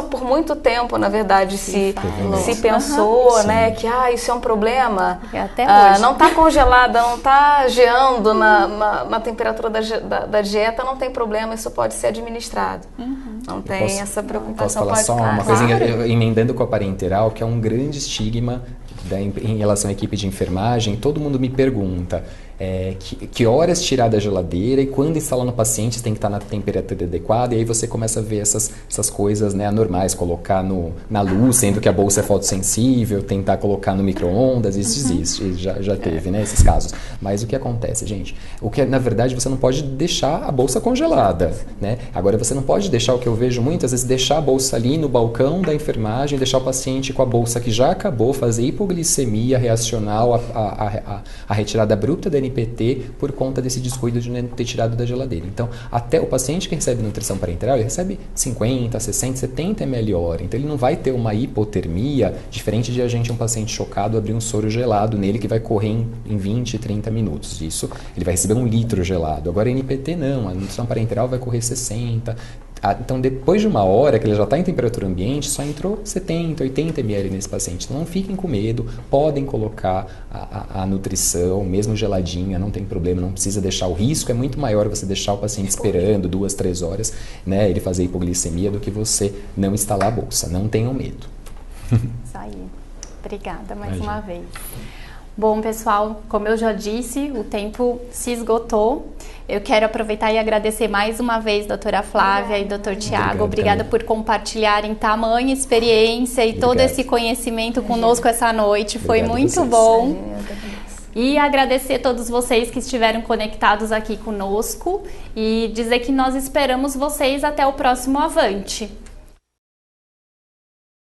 Speaker 2: por muito tempo, na verdade, se pensou, né, que isso é um problema.
Speaker 1: Até hoje.
Speaker 2: Não está congelada, não está geando na temperatura da dieta, não tem problema, isso pode ser administrado. Não tem essa preocupação.
Speaker 3: Posso falar só uma coisinha, emendando com a parenteral, que é um grande estigma em relação à equipe de enfermagem. Todo mundo me pergunta que horas tirar da geladeira e quando instalar no paciente tem que estar na temperatura adequada, e aí você começa a ver essas coisas, né, anormais, colocar na luz, sendo que a bolsa é fotossensível, tentar colocar no micro-ondas, isso existe, já teve, né, esses casos. Mas o que acontece, gente? Na verdade, você não pode deixar a bolsa congelada, né? Agora, você não pode deixar, o que eu vejo muitas vezes, deixar a bolsa ali no balcão da enfermagem, deixar o paciente com a bolsa que já acabou, fazer hipoglicemia reacional, a retirada bruta da NPT por conta desse descuido de não ter tirado da geladeira. Então, até o paciente que recebe nutrição parenteral, ele recebe 50, 60, 70 ml hora. Então, ele não vai ter uma hipotermia, diferente de um paciente chocado abrir um soro gelado nele que vai correr em 20, 30 minutos. Isso, ele vai receber 1 litro gelado. Agora, a NPT não, a nutrição parenteral vai correr 60. Então, depois de 1 hora que ele já está em temperatura ambiente, só entrou 70, 80 ml nesse paciente. Então, não fiquem com medo, podem colocar a nutrição, mesmo geladinha, não tem problema, não precisa deixar. O risco é muito maior você deixar o paciente esperando 2, 3 horas, né, ele fazer hipoglicemia, do que você não instalar a bolsa. Não tenham medo.
Speaker 1: Isso aí. Obrigada mais uma vez. Bom, pessoal, como eu já disse, o tempo se esgotou. Eu quero aproveitar e agradecer mais uma vez, doutora Flávia e doutor Tiago. Obrigada por compartilharem tamanha experiência e todo esse conhecimento conosco essa noite. Foi muito bom. E agradecer a todos vocês que estiveram conectados aqui conosco e dizer que nós esperamos vocês até o próximo Avante.